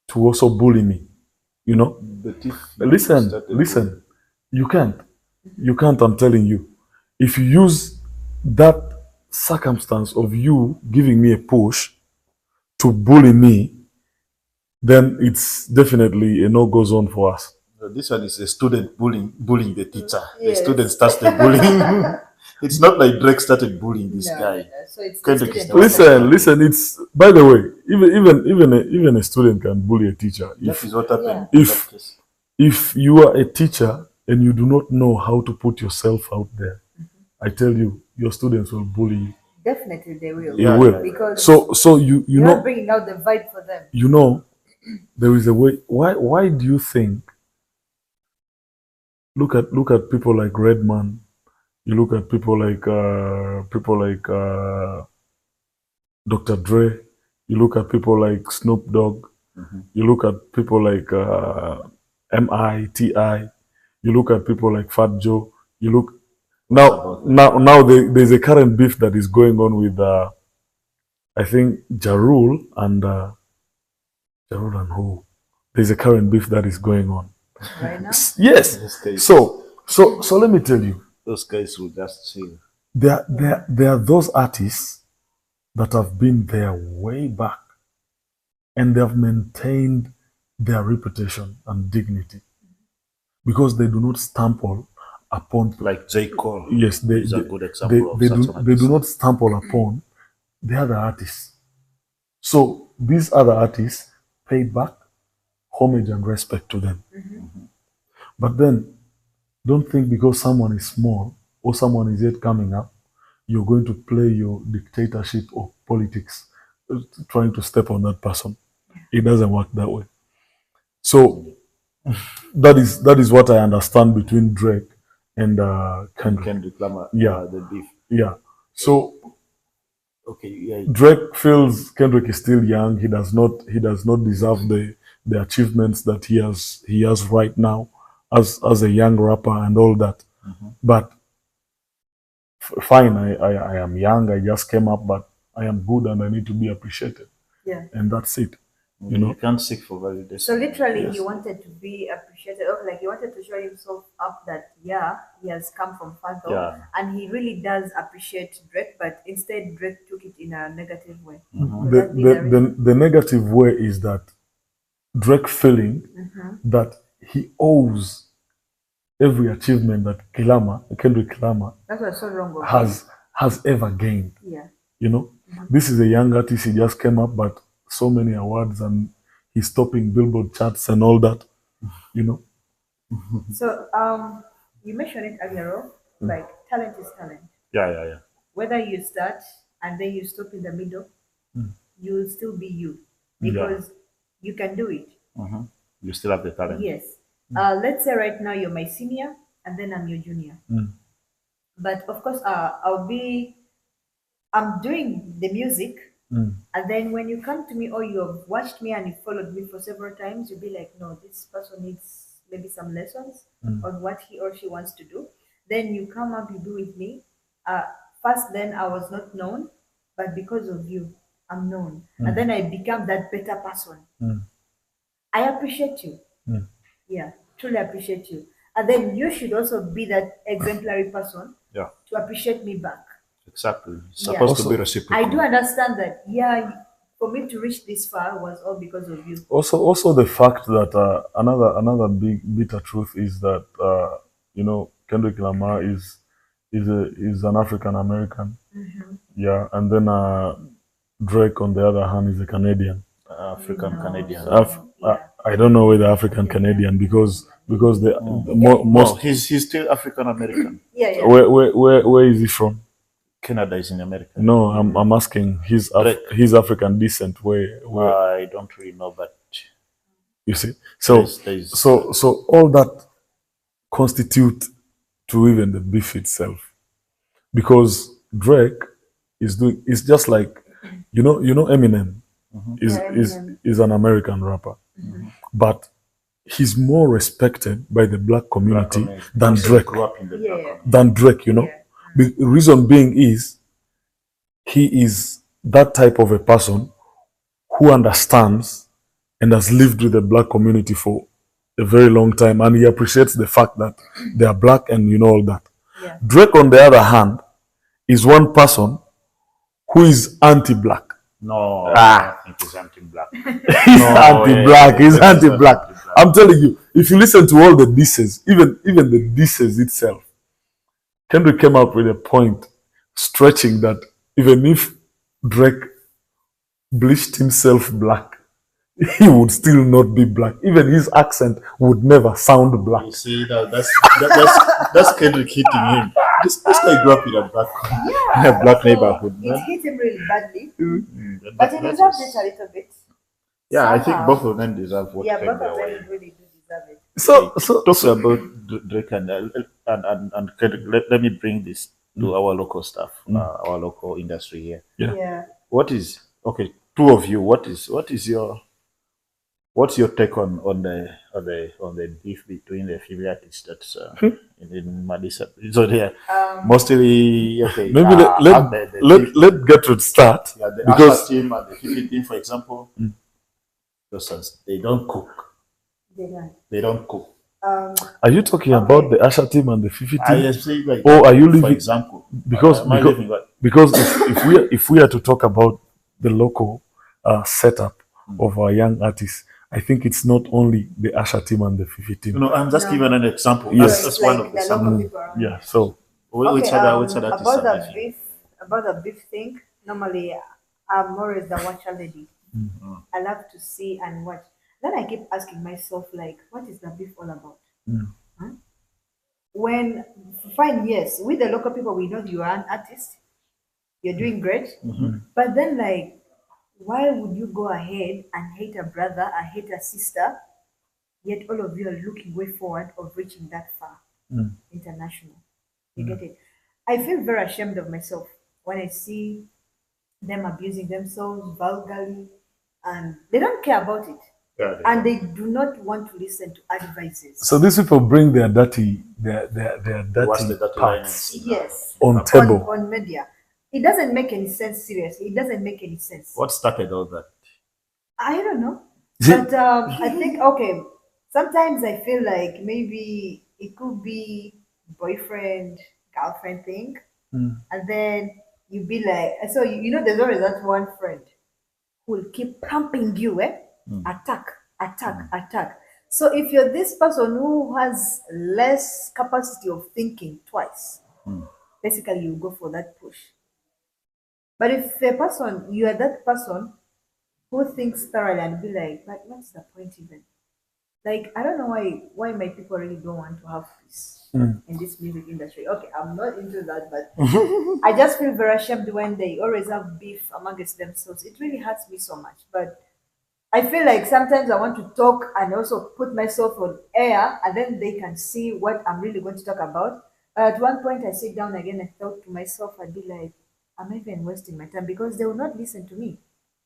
to also bully me. You know? But if Listen, listen. You can't. You can't, I'm telling you. If you use that circumstance of you giving me a push to bully me, then it's definitely a no-go zone for us. This one is a student bullying the teacher. Yes. The student starts the bullying. It's not like Drake started bullying this guy. So it's Kendrick the is student. Listen. It's, by the way, even a student can bully a teacher. That is what happened. Yeah. In that case. If you are a teacher and you do not know how to put yourself out there, I tell you, your students will bully you. Definitely they will. They will. Because So you you're know, not bringing out the vibe for them. you know, there is a way. Why do you think? Look at people like Redman. You look at people like Dr. Dre. You look at people like Snoop Dogg. You look at people like MITI. You look at people like Fat Joe. You look now there's a current beef that is going on with I think Ja Rule and who? There's a current beef that is going on. Right now? Yes. So let me tell you. Those guys will just chill. There are those artists that have been there way back and they have maintained their reputation and dignity because they do not stumble upon, like J. Cole. Yes, they is a good example they do not stumble upon the other artists. So these other artists pay back homage and respect to them. But then don't think because someone is small or someone is yet coming up, you're going to play your dictatorship or politics trying to step on that person. It doesn't work that way. So that is what I understand between Drake and Kendrick Lamar. Yeah. The beef. Yeah. So okay, yeah. Drake feels Kendrick is still young. He does not deserve the achievements that he has right now as a young rapper and all that. But fine, I am young. I just came up, but I am good and I need to be appreciated. Yeah. And that's it. You can't seek for validation. So literally, he wanted to be appreciated. Or like he wanted to show himself up that he has come from far though, and he really does appreciate Drake. But instead, Drake took it in a negative way. The negative way is that Drake feeling that he owes every achievement that Kendrick Lamar That's what's so wrong. has ever gained. Yeah. You know, this is a young artist. He just came up, but so many awards and he's topping Billboard charts and all that. You know. So you mentioned it earlier, like talent is talent. Yeah. Whether you start and then you stop in the middle, you will still be you because you can do it. You still have the talent. Yes. Let's say right now you're my senior and then I'm your junior. But of course, I'm doing the music. And then when you come to me or you have watched me and you followed me for several times, you'll be like, no, this person needs maybe some lessons on what he or she wants to do. Then you come up, you do with me. First, then I was not known, but because of you, I'm known. And then I become that better person. I appreciate you. Yeah, truly appreciate you. And then you should also be that exemplary person to appreciate me back. Exactly. It's supposed to be reciprocal. I do understand that. Yeah, for me to reach this far was all because of you. Also the fact that another big bitter truth is that Kendrick Lamar is an African American. Yeah, and then Drake on the other hand is a Canadian. African Canadian. I don't know whether African Canadian because he's still African American. Yeah. Where is he from? Canada is in America. No, I'm asking his African descent. Where I don't really know, but you see, so all that constitute to even the beef itself, because Drake is just like Eminem is an American rapper, but he's more respected by the black community than Drake. Grew up in the Than Drake, The reason being is he is that type of a person who understands and has lived with the black community for a very long time, and he appreciates the fact that they are black and all that. Yeah. Drake, on the other hand, is one person who is anti-black. No, I don't think he's anti-black. He's anti-black. He's anti-black. I'm telling you, if you listen to all the disses, even the disses itself, Kendrick came up with a point stretching that even if Drake bleached himself black, he would still not be black. Even his accent would never sound black. You see, that's Kendrick hitting him. This guy grew up in a black neighborhood. It hit him really badly. But he deserves it a little bit. Yeah, I think both of them deserve what Yeah, came both their of way. them really do deserve it. So Talk about Drake and Kendrick. Let me bring this to our local stuff, our local industry here. Yeah. What is two of you? What's your take on the beef between the female artists that's in Madison? So they are mostly maybe let Gertrude start, yeah, the because Asha team and the 15 team, for example, those ones, they don't cook. They don't cook. are you talking about the Asha team and the Fifi I team? say like Or are you for leaving? example, Because am I leaving what? because if we are to talk about the local setup of our young artists, I think it's not only the Asha team and the Fifi team. No, I'm just No. giving an example. Yes. That's one of the the local samples. people around. Yeah. So Which other artists about are the beefing? about the beef thing, normally I'm always the watcher lady. I love to see and watch. Then I keep asking myself, like, what is the beef all about? Huh? When fine, yes, with the local people, we know you are an artist, you're doing great, but then like, why would you go ahead and hate a brother, and hate a sister, yet all of you are looking way forward of reaching that far international? You get it? I feel very ashamed of myself when I see them abusing themselves vulgarly, and they don't care about it, Yeah, and they do not want to listen to advices. so these people bring their dirty What's the dirty parts lines? Yes, on table. on media. It doesn't make any sense. Seriously, it doesn't make any sense. What started all that? I don't know, See- but I think sometimes I feel like maybe it could be boyfriend girlfriend thing, and then you be like, so there's always that one friend who will keep pumping you, attack. So if you're this person who has less capacity of thinking twice, basically you go for that push. But if you are that person who thinks thoroughly and be like, but what's the point even? Like, I don't know why my people really don't want to have peace in this music industry. Okay, I'm not into that, but I just feel very ashamed when they always have beef amongst themselves. It really hurts me so much. But I feel like sometimes I want to talk and also put myself on air, and then they can see what I'm really going to talk about. But at one point, I sit down again and thought to myself, I'd be like, I'm even wasting my time, because they will not listen to me.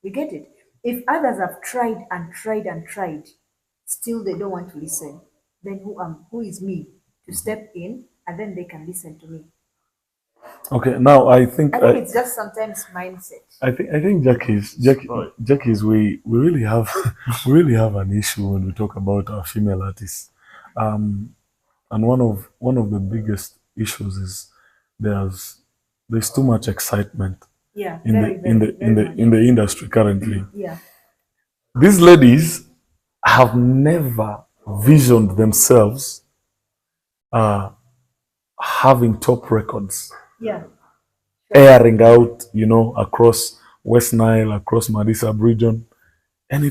You get it? If others have tried and tried and tried, still they don't want to listen, then who is me to step in and then they can listen to me? Okay, now I think it's just sometimes mindset. I think Jackie's we really have we really have an issue when we talk about our female artists, and one of the biggest issues is there's too much excitement in the industry currently. Yeah. These ladies have never visioned themselves having top records. Yeah. Airing out, across West Nile, across Madisa region. And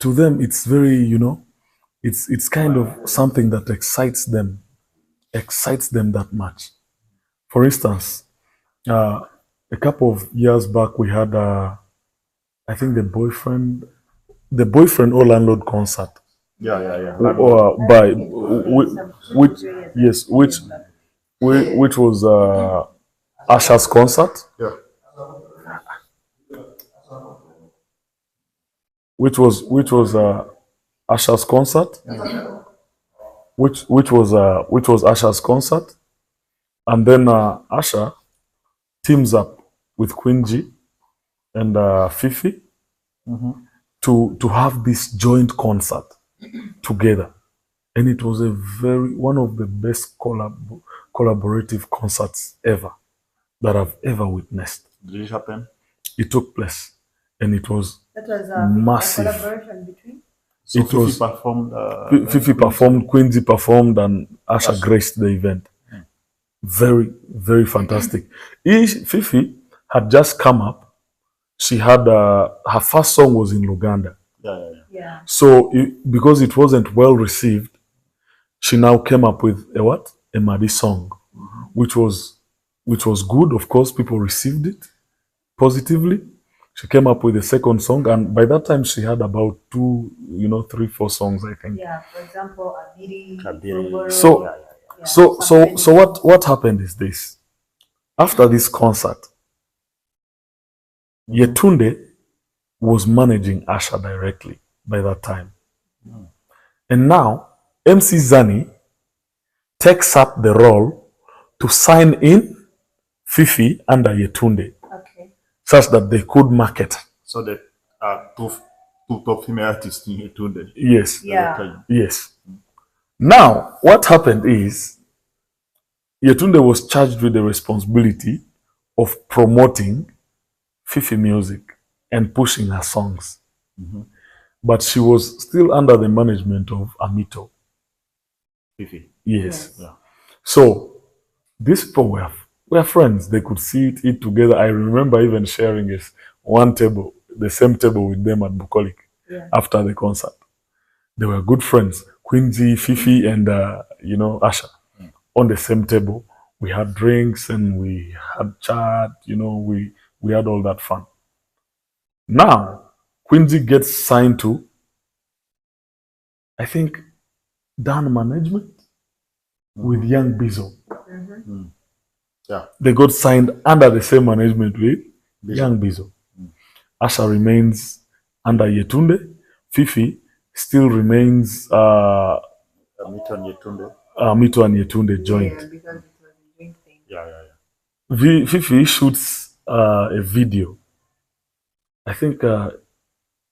to them, it's very, it's kind of something that excites them that much. For instance, a couple of years back, we had, I think the boyfriend or landlord concert. Yeah. Which was Asha's concert. Yeah. Which was Asha's concert. Which was Asha's concert, And then Asha teams up with Queen G and Fifi to have this joint concert together. And it was one of the best collaborative concerts ever that I've ever witnessed. Did it happen? It took place, and it was That was massive. a collaboration between. So It was- Fifi performed. Fifi performed, Quincy performed, and Asha graced the event. Very, very fantastic. Fifi had just come up. She had her first song was in Luganda. Yeah. So because it wasn't well received, she now came up with a Madi song, which was good. Of course, people received it positively. She came up with a second song, and by that time she had about 3, 4 songs, I think. Yeah. For example, Abiri. Abiri. So what happened is this. After this concert, Yetunde was managing Asha directly by that time. And now MC Zani takes up the role to sign in Fifi under Yetunde, Okay. such that they could market. So the two top female artists in Yetunde. Yes. Yeah. Yes. Now, what happened is Yetunde was charged with the responsibility of promoting Fifi music and pushing her songs. But she was still under the management of Amito. Fifi. Yes. Yeah. So these people were friends. They could eat together. I remember even sharing the same table with them at Bukolik after the concert. They were good friends. Quincy, Fifi, and Asha on the same table. We had drinks and we had chat. We had all that fun. Now Quincy gets signed to, I think, Dan Management with Young Bizo. Yeah. They got signed under the same management with Young Bizo. Asha remains under Yetunde. Fifi still remains Mito and Yetunde. Mito and Yetunde joint. Yeah, because it was a drink thing. Yeah. Fifi shoots a video. I think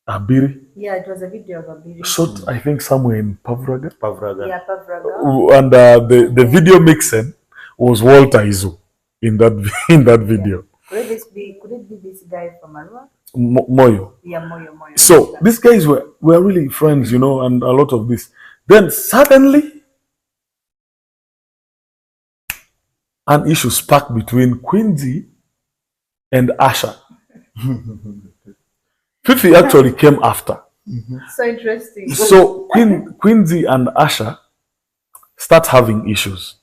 Abiri Yeah, it was a video of Abiri. shot, I think, somewhere in Pavraga. Pavraga. Yeah, Pavraga. And the video mixing was Walter Izu in that video. Could it be this guy from Arua? Moyo. Yeah, Moyo. So these guys were really friends, and a lot of this. Then suddenly, an issue sparked between Quincy and Asha. Fifi actually came after. So interesting. So Quincy and Asha start having issues.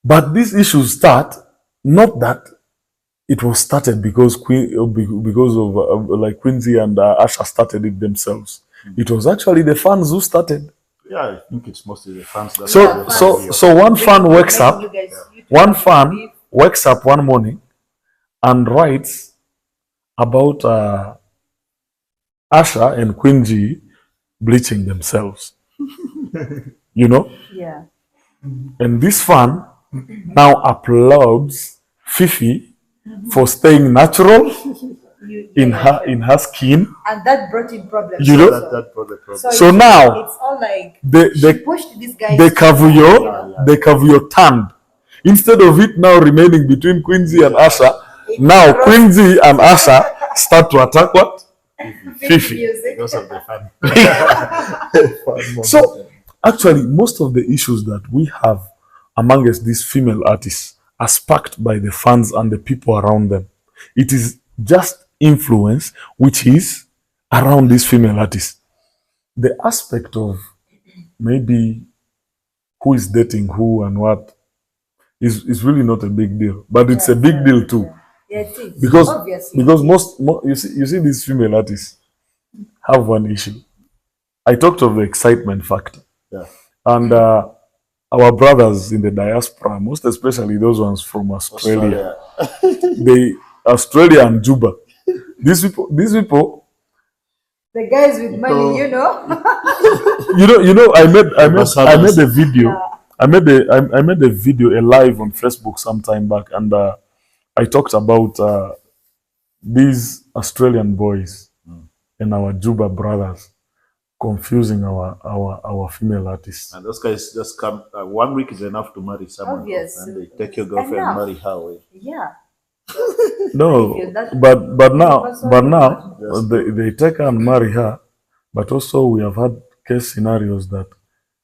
But these issues start, not that it was started because of Quincy and Asha started it themselves. It was actually the fans who started. Yeah, I think it's mostly the fans that. So one fan wakes up. One fan wakes up one morning and writes about Asha and Quincy bleaching themselves. Yeah. And this fan now applauds Fifi for staying natural in her skin. And that brought in problems. That brought the problem. So now it's all like they pushed this guy. the Kavuyo turned. Instead of it now remaining between Quincy and Asha, now Quincy and Asha start to attack what? Fifi. Because of the fan. So actually, most of the issues that we have amongst these female artists are sparked by the fans and the people around them. It is just influence which is around these female artists. The aspect of maybe who is dating who and what is really not a big deal, but it's a big deal too. Yeah, it is. Because Obviously. you see these female artists have one issue. I talked of the excitement factor. Yeah. And our brothers in the diaspora, most especially those ones from Australia. Australia and Juba. These people, The guys with money, I made a video. I made I made a video, a live on Facebook some time back, and I talked about these Australian boys and our Juba brothers confusing our female artists. And those guys just come. 1 week is enough to marry someone, Obvious. and they take your girlfriend and Enough. marry her away. Yeah. No, If that- but now Yes. they take her and marry her, but also we have had case scenarios that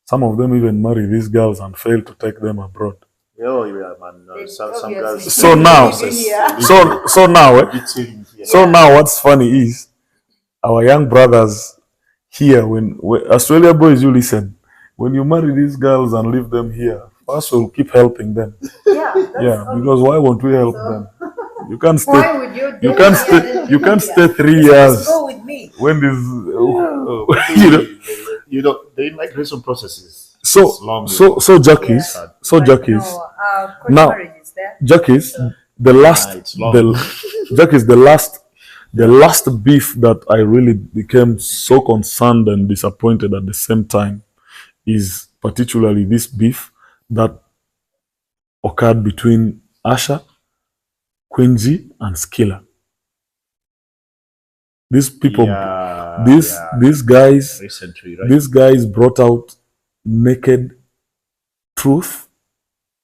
some of them even marry these girls and fail to take them abroad. Oh yeah, man. Some Obviously. girls. So now, Yeah. so now, Beating, yeah. so now, what's funny is our young brothers here, when Australia boys, you listen, when you marry these girls and leave them here, first we'll keep helping them. Yeah. That's Yeah, obvious. because why won't we help So- them? You can't Why stay. would you? You do can't that? stay. You can't Yeah. stay 3 Just years Go with me. when this. You know. You know, the immigration process is So long. Jackies. Yeah. So But Jackies. no, court Now- marriage is there. Jackies. The last. it's long. Jackies. The last beef that I really became so concerned and disappointed at the same time is particularly this beef that occurred between Asha, Quincy, and Skilla. These people, Yeah, these guys, recently, right? these guys brought out naked truth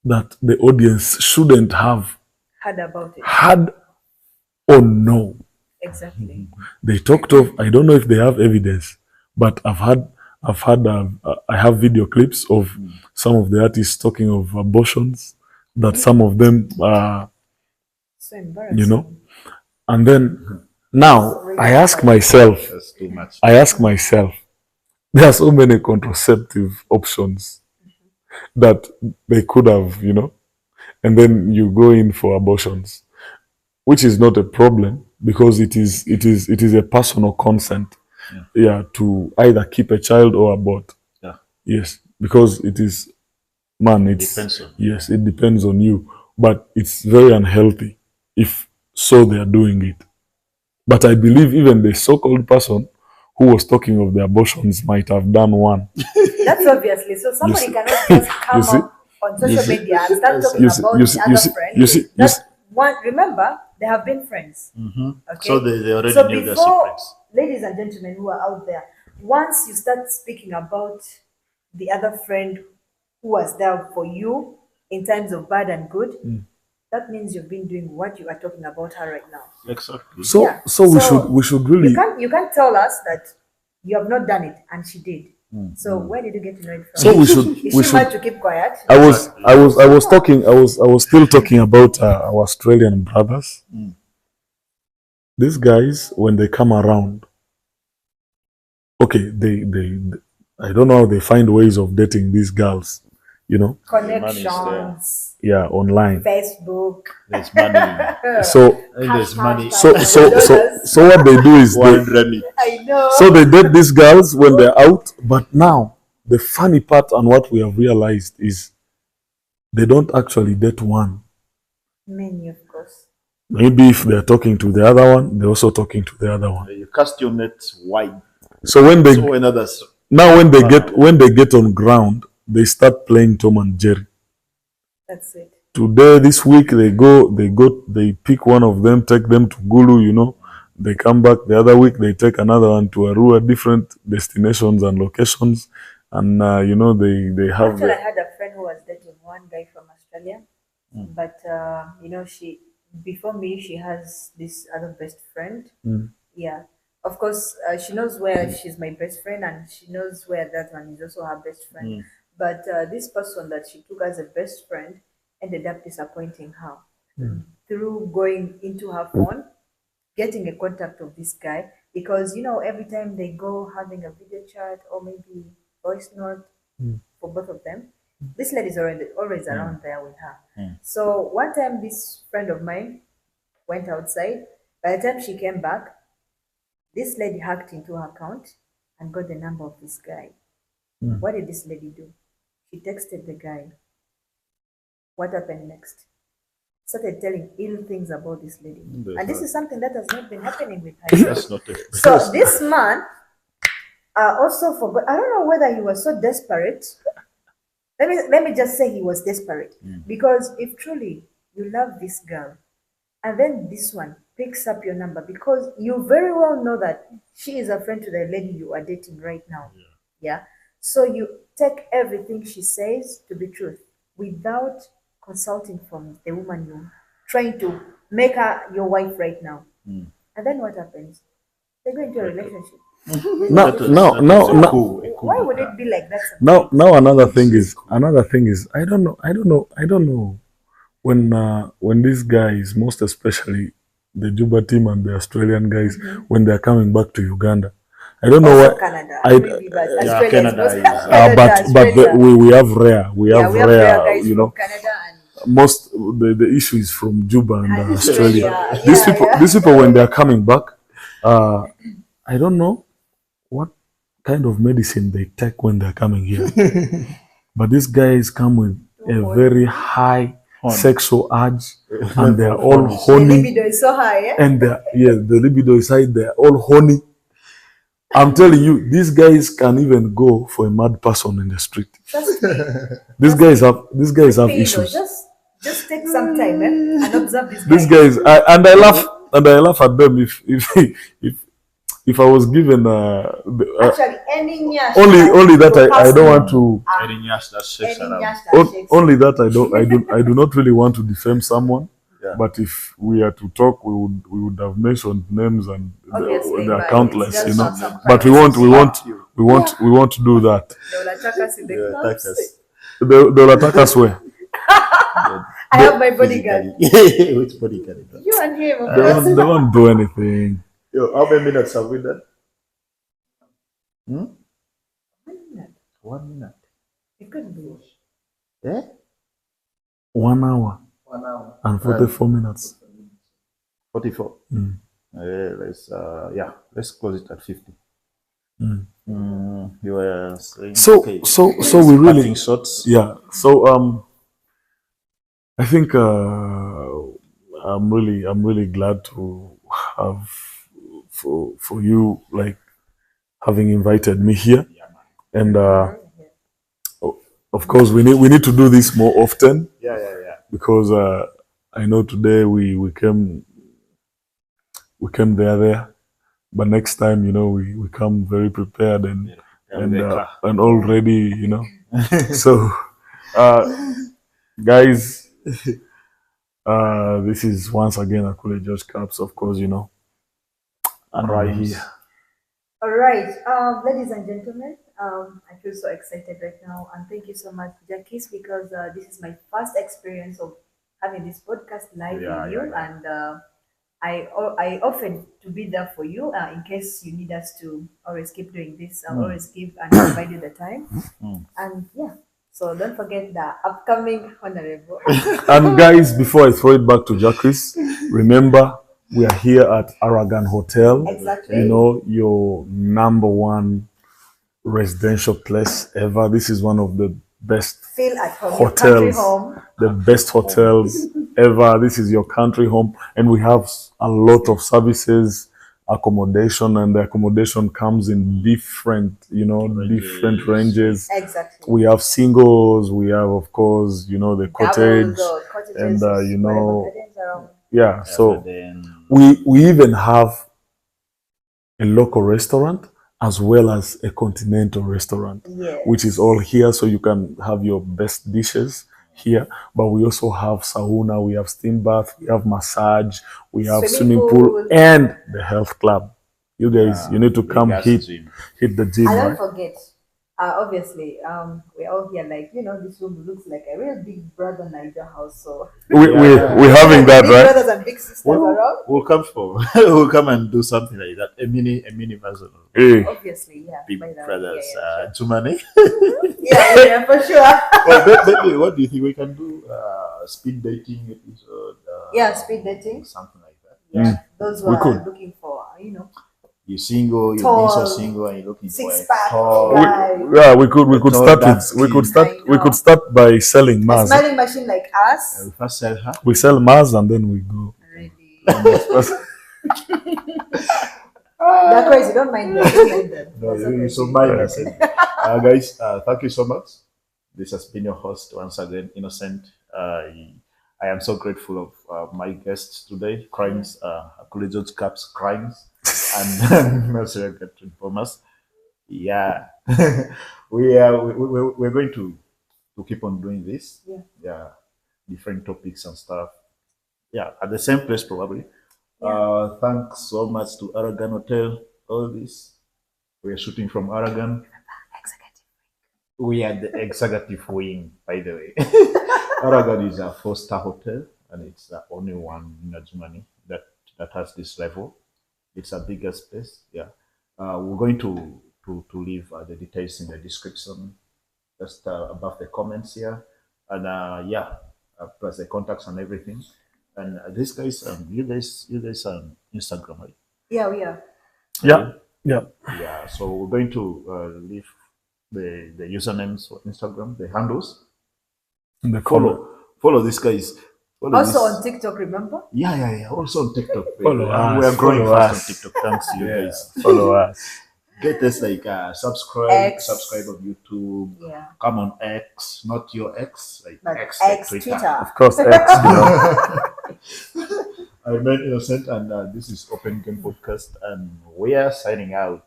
that the audience shouldn't have Heard about it. had or know. Exactly. They talked of, I don't know if they have evidence, but I have video clips of some of the artists talking of abortions, that some of them So embarrassing. you know. And then now I ask myself, That's too much. there are so many contraceptive options that they could have, you know, and then you go in for abortions, which is not a problem because it is a personal consent, to either keep a child or abort. Yeah. Yes, because it is, man, it's Depends on. yes, it depends on you, but it's very unhealthy if so they are doing it. But I believe even the so-called person who was talking of the abortions might have done one. That's obviously. So somebody see- cannot just come see- up on social see- media and start talking you see- about you the see- other you see- friend. you see- you That's see- one. Remember, they have been friends. Okay. So they already So knew their before, secrets. ladies and gentlemen who are out there, once you start speaking about the other friend who was there for you in times of bad and good, that means you've been doing what you are talking about her right now. Exactly. So Yeah. so we should really You can't tell us that you have not done it and she did. So where did you get to know it from? So we should- Is we she should- mad to keep quiet? I was still talking about our Australian brothers. These guys, when they come around, okay, they I don't know how they find ways of dating these girls, you know, Connections, online. Facebook. There's money. So And there's money. so what they do is One remedy. I know. so they date these girls when they're out, but now the funny part and what we have realized is they don't actually date one. Many, of course. Maybe if they're talking to the other one, they're also talking to the other one. You cast your net wide. So when they So when others. now when they get on ground, they start playing Tom and Jerry. That's it. Today, this week, they pick one of them, take them to Gulu, you know. They come back the other week, they take another one to Arua, different destinations and locations. And, you know, they have Actually, I had a friend who was dating one guy from Australia, but you know, before me, she has this other best friend. Yeah, of course, she knows where she's my best friend, and she knows where that one is also her best friend. But this person that she took as a best friend ended up disappointing her through going into her phone, getting a contact of this guy, because you know every time they go having a video chat or maybe voice note for both of them, this lady's always around there with her. So one time this friend of mine went outside. By the time she came back, this lady hacked into her account and got the number of this guy. What did this lady do? She texted the guy. What happened next? Started telling ill things about this lady. And this is something that has not been happening with her. That's not it. So this man also forgot. I don't know whether he was so desperate let me just say he was desperate. Because if truly you love this girl, and then this one picks up your number, because you very well know that she is a friend to the lady you are dating right now. Yeah. So you take everything she says to be truth without consulting from the woman you're trying to make her your wife right now. And then what happens? They go into a relationship. Now, Why would it be like that? now another thing is I don't know when these guys, most especially the Juba team and the Australian guys, when they're coming back to Uganda, I don't know Also what Canada. I- But Yeah, Australia Canada is is- Canada, but Australia. we have rare We have rare guys you from know, Canada and most the issue is from Juba and Australia. Australia. These people when they're coming back, I don't know what kind of medicine they take when they're coming here, but these guys come with a very high sexual urge, and they're all The horny, libido is so high, eh? and the libido is high. They're all horny. I'm telling you, these guys can even go for a mad person in the street. Trust me. These guys have People, issues. just take some time, and observe these These guys. guys, I laugh at them if I was given Actually, any nyash only that will I pass don't me. want to Any nyash that shakes Any around. nyash that shakes. only that I do not really want to defame someone. Yeah. But if we are to talk, we would have mentioned names, and Obviously, they are but countless, it's just you know. some But we won't do that. They will attack us in the Yeah, clubs. attack us. They'll attack us where? I have my bodyguard. Physically. Which bodyguard? You and him, of They course. won't do anything. Yo, how many minutes have we done? 1 minute. It could be. Eh? 1 hour and 44 minutes. 44. Mm. Let's close it at 50. Mm. You were saying, So okay. so we really Parting shots. yeah. So I think I'm really glad to have for you, like, having invited me here, and of course we need to do this more often, Yeah. because I know today we came there, but next time, you know, we come very prepared and all ready, you know. So guys, this is once again Akule George Caps, of course, you know, and right here. All right, ladies and gentlemen, I feel so excited right now, and thank you so much, Jackie, because this is my first experience of having this podcast live with you, and I often to be there for you in case you need us to always keep doing this. I'll always give and provide you the time, and yeah. So don't forget the upcoming honorable. And guys, before I throw it back to Jacques, remember, we are here at Aragon Hotel. Exactly. You know, your #1 residential place ever. This is one of the best Feel at home. Your country hotels, home. the best hotels ever. This is your country home, and we have a lot of services, accommodation, and the accommodation comes in different, you know, different ranges. Exactly. We have singles, we have, of course, you know, the cottage, Doubles or cottages, and you whatever know, gardens around. yeah. So then we even have a local restaurant as well as a continental restaurant, Yes. which is all here, so you can have your best dishes here. But we also have sauna, we have steam bath, we have massage, we have Swimming swimming pool, pool. and the health club. You guys, you need to come gas hit gym. the gym, And don't right? forget, obviously, we're all here like, you know, this room looks like a real big brother Niger house. So We're having that, big right? brothers and big sisters around. We'll come and do something like that. A mini version of Hey, Obviously, yeah. Big by the way, Brothers. yeah, Tumane. yeah, for sure. Well, maybe what do you think we can do? Speed dating episode. Yeah, speed dating. Something like that. Yeah, those who We are could. looking for, you know, You're single. You're Tall, being so single, and you're looking for a six-pack tall. guy. yeah, we could Tall, start dark with we skin. could start I we know. could start by selling a Mars. smiling machine like us. We first sell her. We sell Mars and then we go. Really. Ah. They're crazy. Don't mind them. Don't mind them. No, That's you okay. so mind. I said, guys, thank you so much. This has been your host once again, Innocent. I am so grateful of my guests today, Krymez, Collegiate Caps Krymez, and Mercer Bomars. Yeah, we're going to keep on doing this. Yeah, different topics and stuff. Yeah, at the same place probably. Thanks so much to Aragon Hotel. All this. We're shooting from Aragon. We are the executive wing, by the way. Aragon is a 4-star hotel, and it's the only one in Germany that has this level. It's a bigger space. Yeah, we're going to leave the details in the description, just above the comments here, and plus the contacts and everything. And these guys, you guys on Instagram, right? Yeah, we are. Yeah. Yeah. Yeah. So we're going to leave the usernames for Instagram, the handles. In the comment. Follow these guys. Follow Also this. on TikTok, remember? Yeah. Also on TikTok. Follow us, We are growing follow fast us. on TikTok. Thanks to you Yeah. guys. Follow us. Get us like subscribe X. on YouTube. Yeah. Come on X, not your X, like But X, like X, Twitter. Twitter. Of course, X, you know. I meant Innocent, and this is Open Game Podcast, and we are signing out.